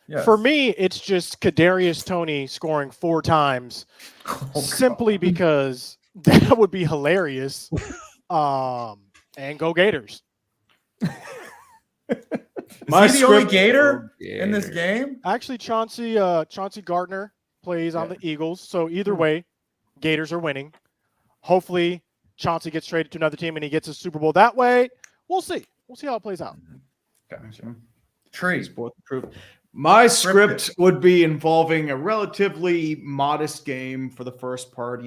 Yes. For me, it's just Kadarius Toney scoring 4 times simply because that would be hilarious. And go Gators. Is he the only Gator in this game? Actually, Chauncey Gardner plays on the Eagles. So either way, Gators are winning. Hopefully, Chauncey gets traded to another team and he gets a Super Bowl that way. We'll see. We'll see how it plays out. Gotcha. Tree. My script would be involving a relatively modest game for the first part,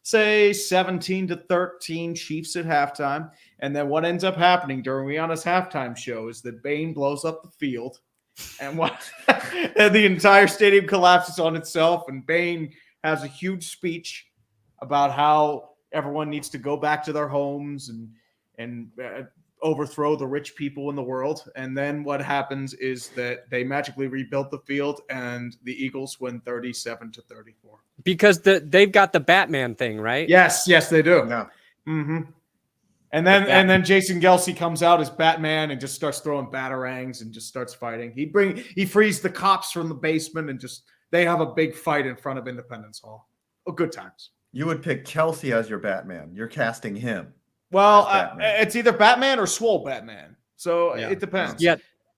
say 17-13 Chiefs at halftime. And then what ends up happening during Rihanna's halftime show is that Bane blows up the field and and the entire stadium collapses on itself. And Bane has a huge speech about how everyone needs to go back to their homes and overthrow the rich people in the world. And then what happens is that they magically rebuilt the field and the Eagles win 37-34. Because they've got the Batman thing, right? Yes, they do. No. Mm-hmm. And then Jason Kelce comes out as Batman and just starts throwing batarangs and just starts fighting. He frees the cops from the basement and they have a big fight in front of Independence Hall. Oh, good times. You would pick Kelce as your Batman. You're casting him. Well, it's either Batman or Swole Batman. So it depends.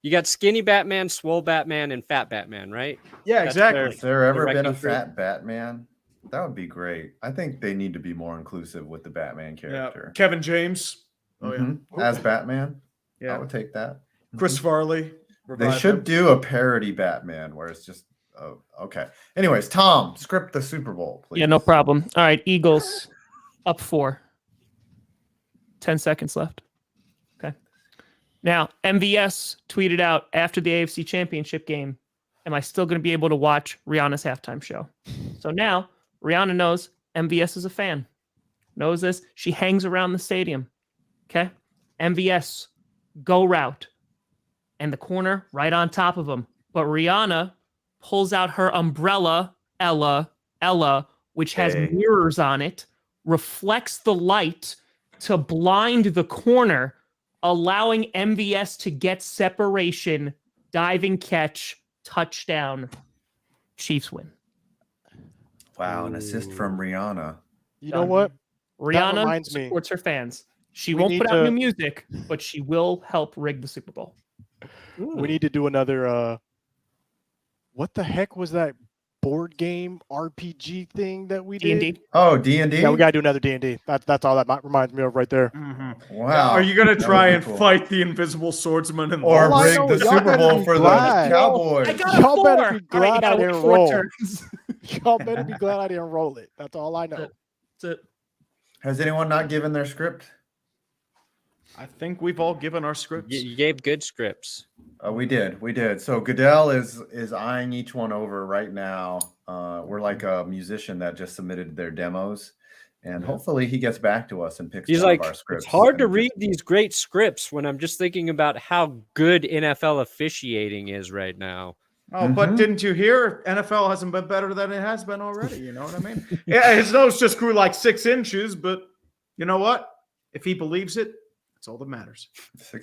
You got skinny Batman, swole Batman, and fat Batman, right? Yeah, exactly. Has there ever been a fat Batman? That would be great. I think they need to be more inclusive with the Batman character. Yeah. Kevin James. Oh, yeah. As Batman? Yeah. I would take that. Chris Farley. They should do a parody Batman where it's just, okay. Anyways, Tom, script the Super Bowl, please. Yeah, no problem. All right, Eagles up 4. 10 seconds left. Okay. Now, MVS tweeted out after the AFC Championship game, am I still going to be able to watch Rihanna's halftime show? So now Rihanna knows MVS is a fan. Knows this. She hangs around the stadium. Okay. MVS, go route. And the corner right on top of him. But Rihanna pulls out her umbrella, Ella, which has mirrors on it, reflects the light to blind the corner, allowing MVS to get separation, diving catch, touchdown. Chiefs win. Wow, an assist from Rihanna. You know what? Rihanna supports her fans. She won't put out new music, but she will help rig the Super Bowl. We need to do another what the heck was that board game RPG thing that we did? D&D. Oh, D&D? Yeah, we got to do another D&D. That's all that reminds me of right there. Mm-hmm. Wow. Are you going to try and fight the invisible swordsman? Or rig the Super Bowl for the Cowboys? Y'all better be glad I didn't roll. Y'all better be glad I didn't roll it. That's all I know. That's it. Has anyone not given their script? I think we've all given our scripts. You gave good scripts. We did. So Goodell is eyeing each one over right now. We're like a musician that just submitted their demos, and hopefully he gets back to us and picks He's one like, of our scripts. it's hard to read these great scripts when I'm just thinking about how good NFL officiating is right now. Oh, but didn't you hear? NFL hasn't been better than it has been already. You know what I mean? Yeah, his nose just grew like 6 inches, but you know what? If he believes it, that's all that matters.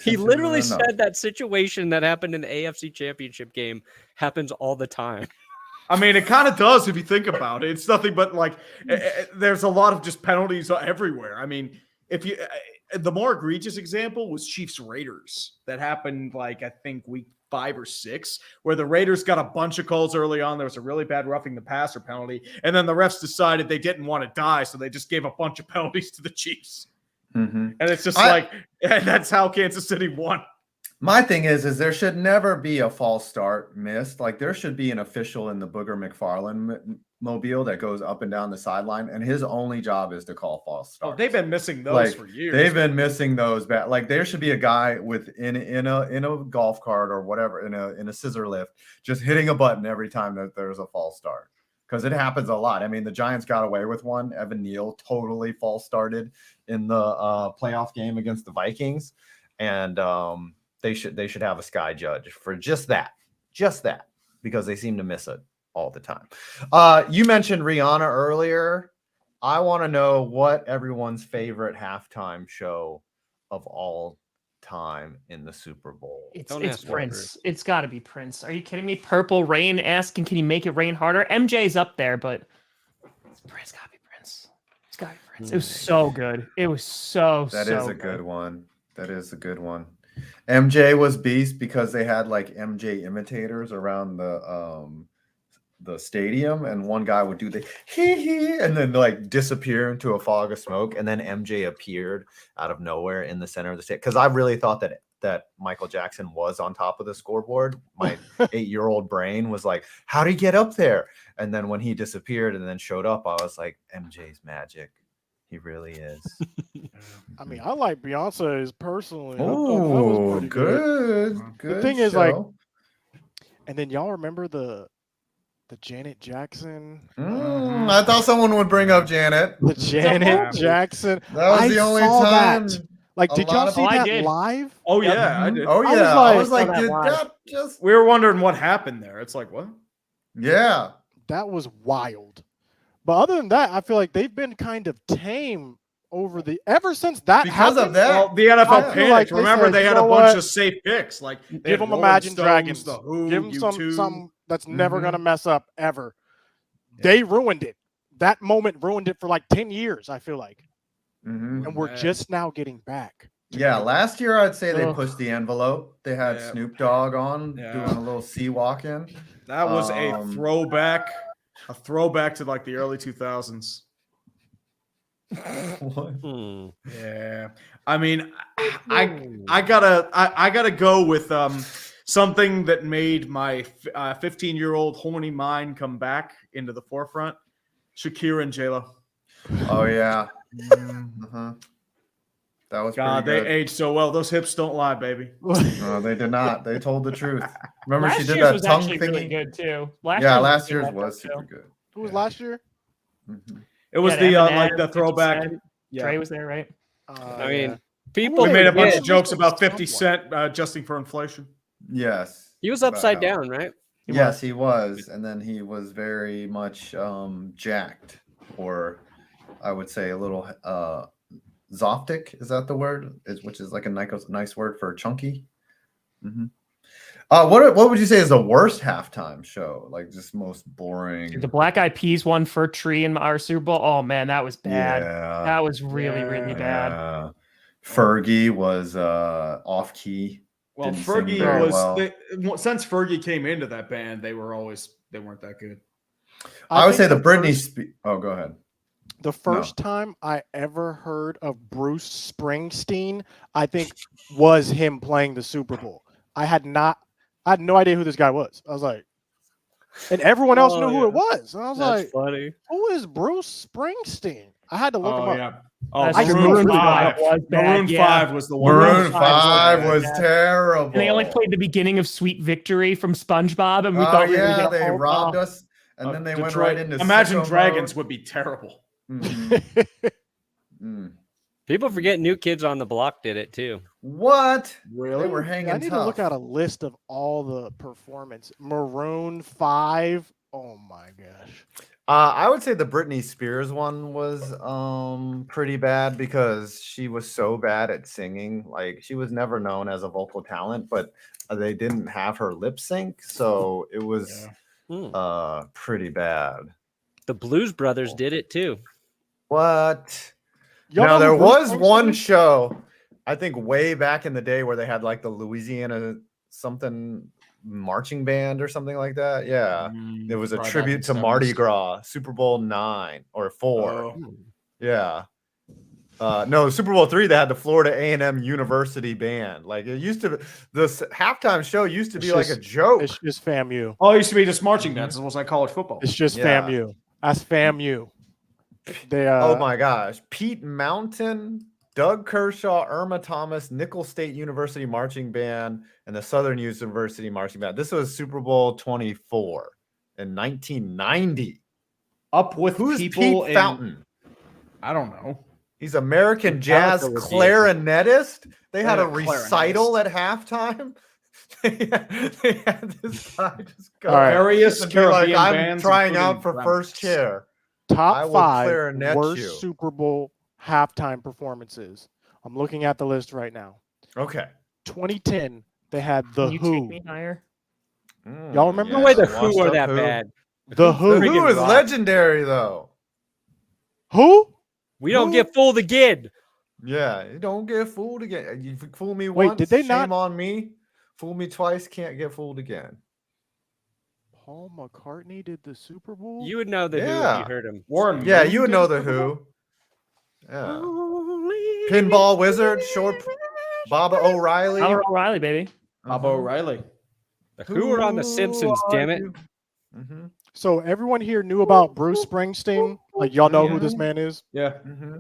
He literally said that situation that happened in the AFC Championship game happens all the time. I mean, it kind of does if you think about it. It's nothing but like there's a lot of just penalties everywhere. I mean, if you the more egregious example was Chiefs Raiders that happened like I think week 5 or 6, where the Raiders got a bunch of calls early on. There was a really bad roughing the passer penalty, and then the refs decided they didn't want to die, so they just gave a bunch of penalties to the Chiefs. And it's just and that's how Kansas City won. My thing is there should never be a false start missed. Like there should be an official in the Booger McFarland mobile that goes up and down the sideline, and his only job is to call false starts. Oh, they've been missing those for years. They've been missing those back. Like there should be a guy with in a golf cart or whatever in a scissor lift, just hitting a button every time that there's a false start, because it happens a lot. I mean, the Giants got away with one. Evan Neal totally false started in the playoff game against the Vikings, and they should have a sky judge for just that, because they seem to miss it all the time. You mentioned Rihanna earlier. I want to know what everyone's favorite halftime show of all time in the Super Bowl. It's Prince. It's got to be Prince. Are you kidding me? Purple Rain asking, can you make it rain harder? MJ's up there, but it's got to be Prince. It's got to be Prince. It was so good. It was so That is a good one. That is a good one. MJ was beast because they had like MJ imitators around the stadium, and one guy would do the hee and then like disappear into a fog of smoke, and then MJ appeared out of nowhere in the center of the stage. Because I really thought that Michael Jackson was on top of the scoreboard. My 8-year-old brain was like, how did he get up there? And then when he disappeared and then showed up, I was like, MJ's magic. He really is. I mean, I like Beyonce's personally. Oh, good. The thing is, like, and then y'all remember the Janet Jackson? I thought someone would bring up Janet. The Janet Jackson. That was the only time. Like, did y'all see that live? Oh yeah, I did. Oh yeah, I was like, did that just? We were wondering what happened there. It's like what? Yeah, that was wild. But other than that, I feel like they've been kind of tame ever since that because happened. Of that. Well, the NFL panicked. Like Remember, they had a bunch of safe picks. Like give them Imagine Dragons. The Who, give them something that's never gonna mess up ever. Yeah. They ruined it. That moment ruined it for like 10 years. I feel like, and we're just now getting back. Yeah, last year I'd say they pushed the envelope. They had Snoop Dogg on doing a little sea walk in. That was a throwback. A throwback to like the early 2000s. Yeah, I mean, I gotta go with something that made my 15-year-old horny mind come back into the forefront. Shakira and J-Lo. Oh yeah, that was they aged so well. Those hips don't lie, baby. No, they did not. They told the truth. Remember, last she did year's that was tongue actually thingy. really good too. Last year's was super good. Who was last year? It was the like the throwback. Trey was there, right? I mean, people made a bunch of jokes about 50 Cent adjusting for inflation. Yes, he was upside down, right? He was, and then he was very much jacked, or I would say a little zoptic. Is that the word? Which is like a nice word for chunky. What would you say is the worst halftime show? Like just most boring. Dude, the Black Eyed Peas won for Tree in our Super Bowl. Oh man, that was bad. Yeah. That was really bad. Fergie was off key. Well, Fergie was since Fergie came into that band, they weren't that good. I would say the Britney. Oh, go ahead. The first time I ever heard of Bruce Springsteen, I think, was him playing the Super Bowl. I had no idea who this guy was. I was like, and everyone else knew who it was. And I was like, funny. Who is Bruce Springsteen? I had to look him up. Yeah. Maroon 5 was bad. Maroon 5 was the one. Maroon 5 was terrible. And they only played the beginning of Sweet Victory from SpongeBob, and we thought they robbed us, and then they went right into Imagine Dragons would be terrible. People forget New Kids on the Block did it too. What? Really? They were hanging I need tough. to look at a list of all the performance. Maroon 5. Oh my gosh. I would say the Britney Spears one was pretty bad because she was so bad at singing. Like she was never known as a vocal talent, but they didn't have her lip sync, so it was pretty bad. The Blues Brothers did it too. What? Y'all Now know there who Bruce was one Springsteen is? show, I think way back in the day, where they had like the Louisiana something marching band or something like that. Yeah. It was a Probably back tribute in to the Mardi 70s. Gras, Super Bowl 9 or 4. Oh. Yeah. No, Super Bowl 3, they had the Florida A&M University band. Like it used to, this halftime show used to be like a joke. It's just FAMU. Oh, it used to be just marching bands. It was like college football. It's just Yeah. FAMU. That's FAMU. They Oh my gosh. Pete Mountain, Doug Kershaw, Irma Thomas, Nicholls State University Marching Band, and the Southern University Marching Band. This was Super Bowl 24 in 1990. Up with Who's people Pete in, Fountain? I don't know. He's American jazz Metallica would be clarinetist. They had Yeah, a recital at halftime. they had this guy just go All right. Various and be like, Caribbean I'm bands, trying including out for Browns. first chair. I top will 5 clarinet worst you. Super Bowl halftime performances. I'm looking at the list right now. Okay. 2010, they had The Can you Who. take me higher? Y'all remember No way the Washed Who are Up that Who. bad. The The Who. Who Friggin' is rock. legendary though. Who? We don't Who? get fooled again. Yeah, you don't get fooled again. You fool me Wait, once, did they shame not- on me. Fool me twice, can't get fooled again. Paul McCartney did the Super Bowl? You would know the Who if Yeah. you heard him. Warren Yeah, Moon you would did know the the Super Bowl? Who. Yeah. Pinball Wizard, short Baba O'Reilly. Tyler O'Reilly, baby. Baba O'Reilly. The Who are on The Simpsons, damn it. Mm-hmm. So everyone here knew about Bruce Springsteen? Like y'all know who this man is? Yeah. Mm-hmm.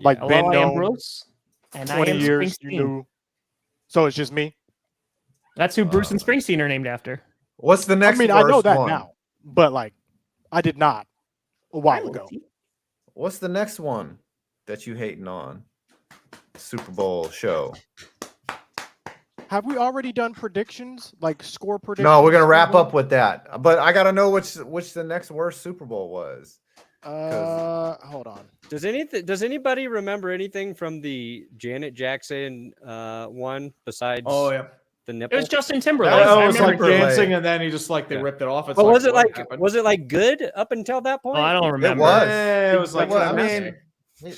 Like Hello, been I am known Bruce. And I 20 am years, you Springsteen. knew. So it's just me? That's who Bruce and Springsteen are named after. What's the next? I mean, I know worst that one? now, but like, I did not a while ago. What's the next one that you hating on? Super Bowl show. Have we already done predictions, like score predictions? No, we're gonna for wrap them? up with that. But I gotta know which the next worst Super Bowl was. Hold on. Does anybody remember anything from the Janet Jackson one besides Oh yeah. the It nipple? was Justin Timberlake. That Oh, I it was like remember dancing, like- and then he just like they Yeah. ripped it off. It's But was it what like happened? good up until that point? Oh, I don't remember. was. It was like Well, I that mean,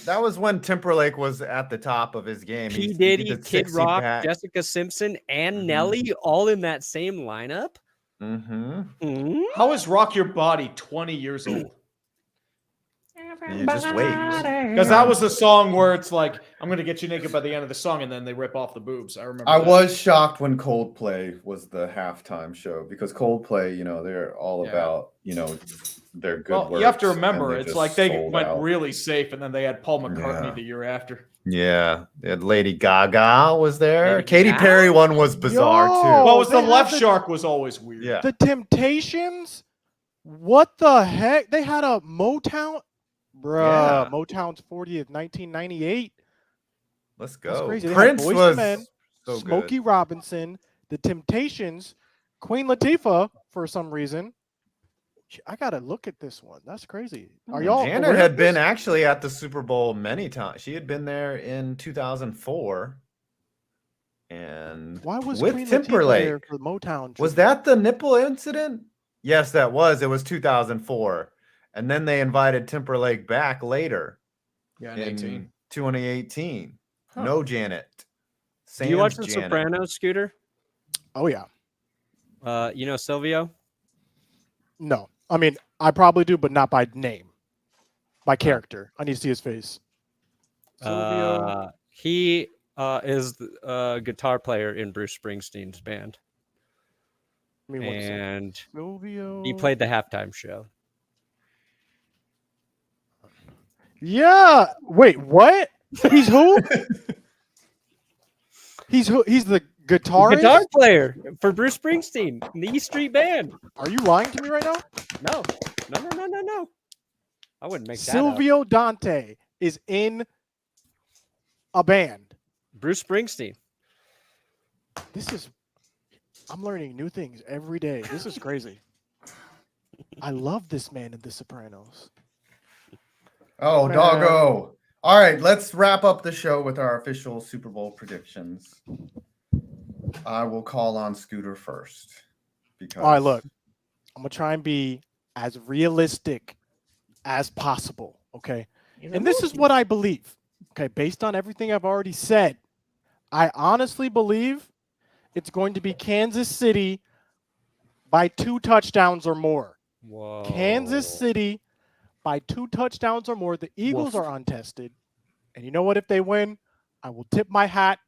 that was when Timberlake was at the top of his game. P He Diddy, did the Kid 60 Rock, pack. Jessica Simpson, and Mhm. Nelly all in that same lineup. Mm-hmm. Hmm? How is Rock Your Body 20 years old? You just wait. Because that was the song where it's like, I'm going to get you naked by the end of the song, and then they rip off the boobs. I remember I that. was shocked when Coldplay was the halftime show because Coldplay, they're all Yeah. about, their good Well, work. you have to remember, it's like they went out. really safe, and then they had Paul McCartney Yeah. the year after. Yeah. They had Lady Gaga was there. Lady Katy Gaga? Perry one was bizarre Yo! too. What was they the had left the- shark was always weird. Yeah. The Temptations? What the heck? They had a Motown? Bruh, Yeah. Motown's 40th, 1998. Let's That's go. crazy. They had Prince Boyz II was Men, so Smokey good. Robinson, The Temptations, Queen Latifah for some reason. I gotta look at this one. That's crazy. Are y'all? Janet aware had of been this? actually at the Super Bowl many times. She had been there in 2004. And Why was with Queen Latifah Timberlake. there for Motown? Was tribute? that the nipple incident? Yes, that was. It was 2004. And then they invited Timberlake back later Yeah, in 2018. Huh. No Janet. Do you watch Sans The Janet. Sopranos, Scooter? Oh yeah. Silvio? No, I mean I probably do, but not by name, by character. I need to see his face. Silvio. He is a guitar player in Bruce Springsteen's band, Give me one second. and Silvio. he played the halftime show. Yeah. Wait, what? He's who? He's who? He's the guitarist. Guitar player for Bruce Springsteen, the E Street Band. Are you lying to me right now? No. I wouldn't make that up. Silvio Dante is in a band. Bruce Springsteen. I'm learning new things every day. This is crazy. I love this man in The Sopranos. Oh, Man. doggo. All right, let's wrap up the show with our official Super Bowl predictions. I will call on Scooter first. Because All right, look. I'm going to try and be as realistic as possible, okay? And this is what I believe, okay? Based on everything I've already said, I honestly believe it's going to be Kansas City by 2 touchdowns or more. Whoa. Kansas City by 2 touchdowns or more. The Eagles are untested. And you know what? If they win, I will tip my hat,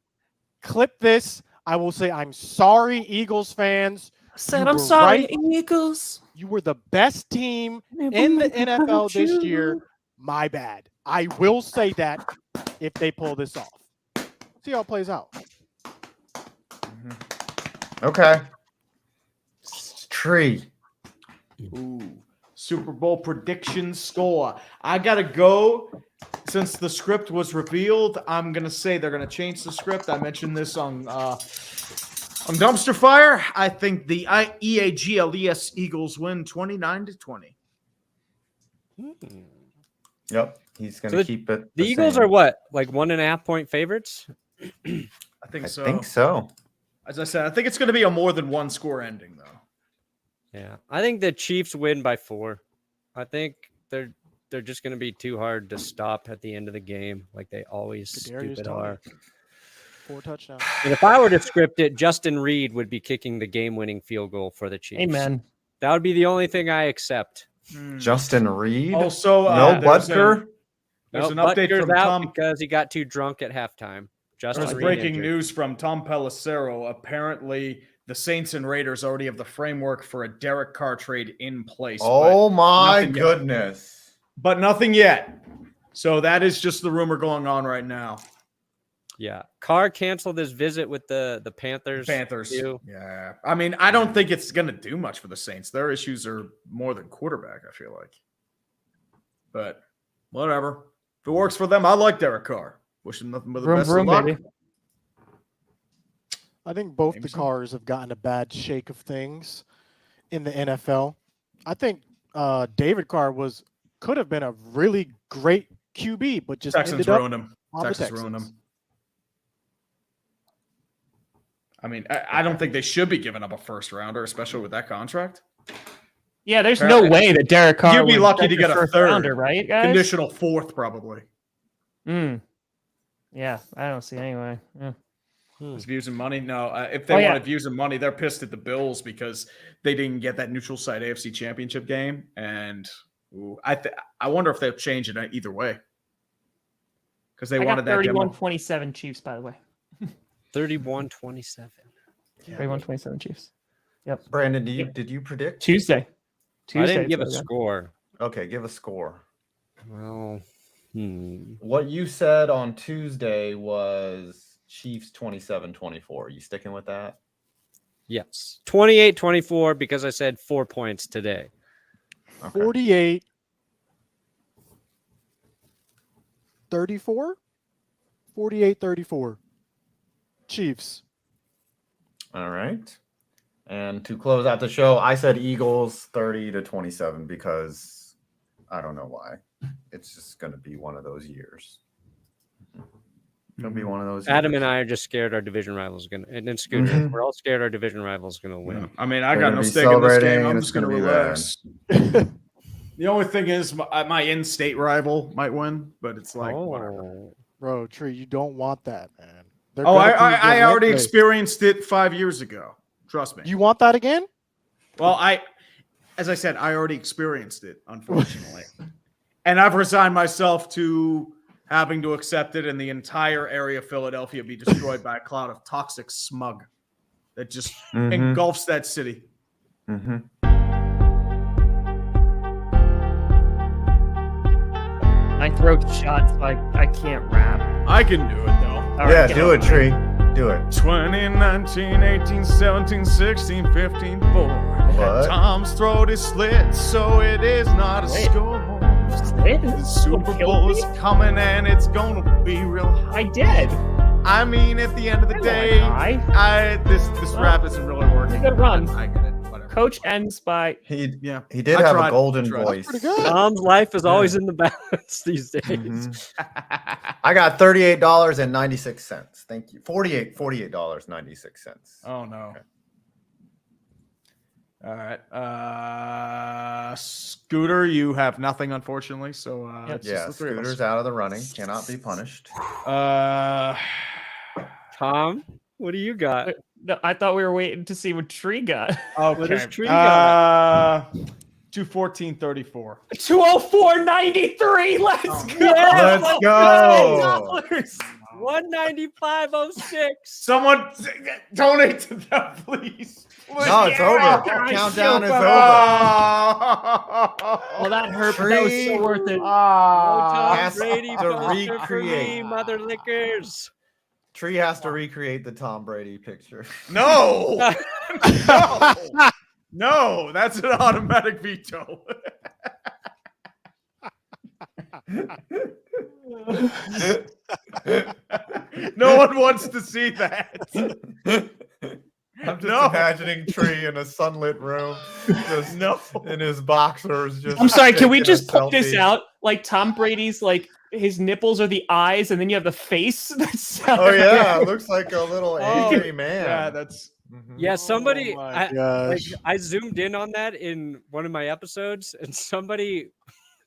clip this. I will say, I'm sorry, Eagles fans. I'm sorry, right. Eagles. You were the best team in the NFL this year. My bad. I will say that if they pull this off. See how it plays out. Okay. Tree. Ooh, Super Bowl prediction score. I gotta go. Since the script was revealed, I'm gonna say they're gonna change the script. I mentioned this on Dumpster Fire. I think the EAGLES Eagles win 29-20. Yep. He's going to keep it. The Eagles are what? Like 1.5 point favorites? I think so. I think so. As I said, I think it's going to be a more than 1 score ending, though. Yeah. I think the Chiefs win by 4. I think they're just going to be too hard to stop at the end of the game, like they always stupid are. 4 touchdowns. And if I were to script it, Justin Reed would be kicking the game-winning field goal for the Chiefs. Amen. That would be the only thing I accept. Justin Reed? Also, no Butker? There's an Nope, update Butker's from out Tom. because he got too drunk at halftime. Justin There's Reed breaking injured. news from Tom Pelissero. Apparently, the Saints and Raiders already have the framework for a Derek Carr trade in place. Oh, my nothing yet. goodness. But nothing yet. So that is just the rumor going on right now. Yeah. Carr canceled his visit with the Panthers. Too. Yeah. I mean, I don't think it's going to do much for the Saints. Their issues are more than quarterback, I feel like. But whatever. If it works for them, I like Derek Carr. Wish him nothing but the best of luck. Baby. I think both the Carrs have gotten a bad shake of things in the NFL. I think David Carr could have been a really great QB, but just Texans ended up ruined him. on the Texans ruined Texans. him. I mean, I don't think they should be giving up a first rounder, especially with that contract. Yeah, there's no way that Derek Carr You'd be would lucky get to your get a first third rounder, right, guys? Conditional 4th, probably. Yeah, I don't see anyway. Yeah. Is views and money? No. If they wanted views and money, they're pissed at the Bills because they didn't get that neutral site AFC Championship game. And I wonder if they'll change it either way. Because they wanted that 31-27 Chiefs, by the way. 31-27. 31-27 Chiefs. Yep. Brandon, did you predict? Tuesday. I didn't give a score. Okay, give a score. Well, What you said on Tuesday was Chiefs 27-24. You sticking with that? Yes. 28-24 because I said 4 points today. Okay. 48 34 48-34 Chiefs. All right. And to close out the show, I said Eagles 30-27 because I don't know why. It's just going to be one of those years. It's going to be one of those Adam years. and I are just scared our division rivals going to, and then Scooter, we're all scared our division rivals going to win. Yeah. I mean, I They're got gonna no be stake in this celebrating, game. I'm and just it's going to gonna be relax. The only thing is my in-state rival might win, but it's like, whatever. Bro, Tree, you don't want that, man. I already experienced it 5 years ago. Trust me. You want that again? Well, as I said, I already experienced it, unfortunately. And I've resigned myself to having to accept it and the entire area of Philadelphia be destroyed by a cloud of toxic smug that just engulfs that city. My throat shot, so I can't rap. I can do it, though. All Yeah, right, get do on. it, Tree. Do it. 2019, 18, 17, 16, 15, 4. What? Tom's throat is slit, so it is not a score. The Super Bowl is coming and it's gonna be real high. I did. I mean, at the end of the day, this rap isn't really working. Good run. I get it. Whatever. Coach ends by. He Yeah. did I have tried. a golden Tried. voice. Pretty good. Tom's life is always in the balance these days. Mhm. I got $38.96. Thank you. $48.96. Oh no. Okay. All right. Scooter, you have nothing, unfortunately. So it's Yeah, just the three of us. Scooter's out of the running. Cannot be punished. Tom, what do you got? No, I thought we were waiting to see what Tree got. Okay. What does Tree got? 214.34. 204.93. Let's go. Yes, Let's go. $10. 195.06. Someone donate to that, please. No, it's over. Yeah. Countdown is over. Well, that hurt, but that was so worth it. Tom Has Brady to poster for me, recreate. mother lickers. Tree has to recreate the Tom Brady picture. No. No, that's an automatic veto. No one wants to see that. I'm just No. imagining Tree in a sunlit room, just in his boxers. Just I'm sorry. Can we taking a just put this selfie. out? Like Tom Brady's, like his nipples are the eyes, and then you have the face. That's Oh yeah, it looks like a little Oh, angry man. Yeah, that's Mhm. Yeah, somebody, Oh my I zoomed in on that in one of my episodes, and somebody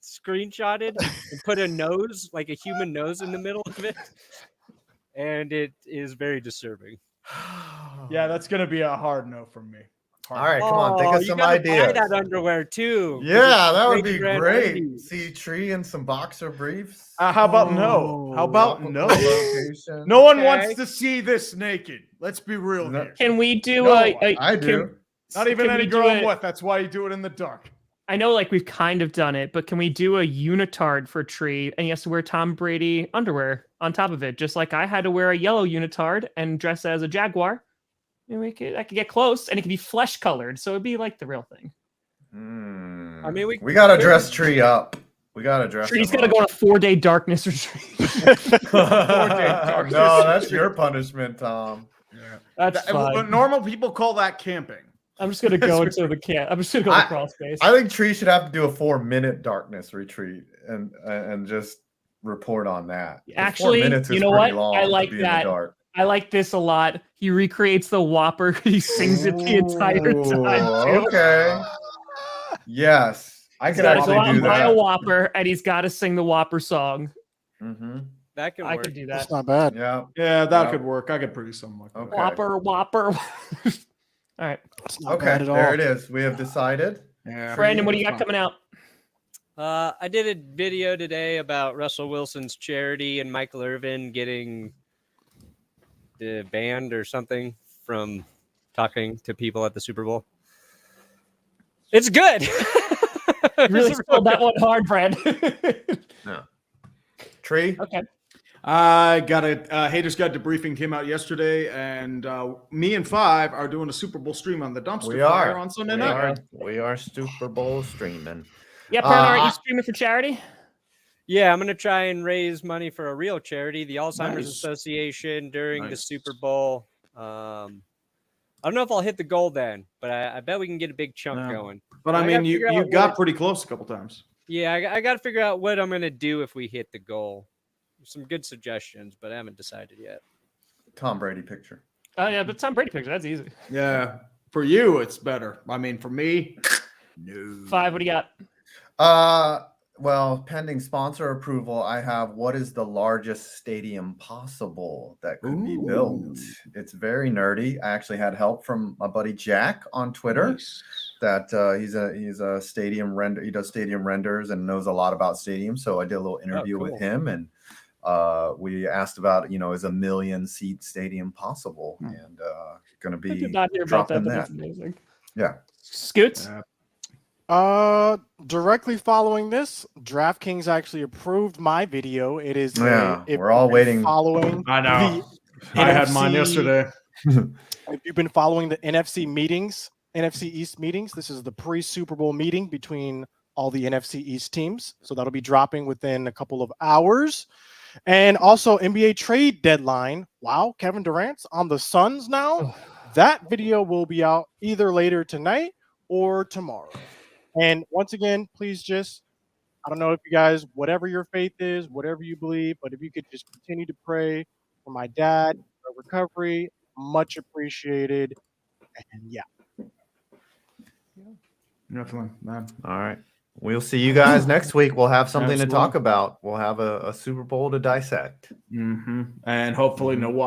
screenshotted and put a nose, like a human nose, in the middle of it, and it is very disturbing. yeah, that's gonna be a hard no from me. All right, come on, think Oh, of you some gotta buy ideas. that underwear too. 'cause Yeah, it's that would be brand great. undies. See Tree in some boxer briefs. How about no? How about Tropical no? location. No one Okay. wants to see this naked. Let's be real No. here. Can we do No, I do. Not even can any we do girl I'm it- with. That's why you do it in the dark. I know, like we've kind of done it, but can we do a unitard for Tree, and he has to wear Tom Brady underwear on top of it, just like I had to wear a yellow unitard and dress as a jaguar. And I could get close, and it could be flesh colored, so it'd be like the real thing. I mean, we gotta dress Tree up. We gotta dress. Tree's him got to up. go on a 4-day darkness retreat. No, that's your punishment, Tom. That's What fine. normal people call that camping. I'm just gonna go into the camp. I'm just gonna go to the crawl space. I think Tree should have to do a 4-minute darkness retreat and just report on that. 'Cause 4 Actually, minutes you is know pretty what? long I to like be in the that. dark. I like this a lot. He recreates the Whopper. He sings it the entire time. Too. Okay. Yes, I He's could got to go out actually and do buy a that. Whopper, and he's got to sing the Whopper song. Mm-hmm. That can I work. could do that. That's not bad. Yeah. Yeah, that Yeah. could work. I could produce something like that. Okay. Whopper, Whopper. All right, That's not Okay. bad at all. There it is. We have decided. Yeah. Brandon, what do you got coming out? I did a video today about Russell Wilson's charity and Michael Irvin getting banned or something from talking to people at the Super Bowl. It's good. Really spelled that one hard, Brad. Tree. Okay. I got a Haters Guide Debriefing came out yesterday, and me and Five are doing a Super Bowl stream on the Dumpster We Fire are on Sunday We night. we are Super Bowl streaming. Yeah, Parna, are I- you streaming for charity? Yeah, I'm going to try and raise money for a real charity, the Alzheimer's Nice. Association, during the Nice. Super Bowl. I don't know if I'll hit the goal then, but I bet we can get a big chunk Yeah. going. But I I mean, gotta figure you out got what- pretty close a couple times. Yeah, I got to figure out what I'm going to do if we hit the goal. Some good suggestions, but I haven't decided yet. Tom Brady picture. Oh yeah, but Tom Brady picture. That's easy. Yeah, for you it's better. I mean, for me, no. 5. What do you got? Well, pending sponsor approval, I have what is the largest stadium possible that could be built. It's very nerdy. I actually had help from my buddy Jack on Twitter. Nice. That he's a stadium render. He does stadium renders and knows a lot about stadiums. So I did a little interview with cool. him, and we asked about, is a 1 million seat stadium possible, and going to I be did not hear about that, dropping but that. that's amazing. Yeah. Scoots. Directly following this, DraftKings actually approved my video. It is Yeah, if we're all you've been waiting. following. I know. the I had mine NFC yesterday. If you've been following the NFC East meetings, this is the pre-Super Bowl meeting between all the NFC East teams. So that'll be dropping within a couple of hours. And also NBA trade deadline. Wow, Kevin Durant's on the Suns now. That video will be out either later tonight or tomorrow. And once again, please just, I don't know if you guys, whatever your faith is, whatever you believe, but if you could just continue to pray for my dad, for recovery, much appreciated. And yeah. Definitely, man. All right. We'll see you guys next week. We'll have something to talk Absolutely. about. We'll have a Super Bowl to dissect. And hopefully no walk.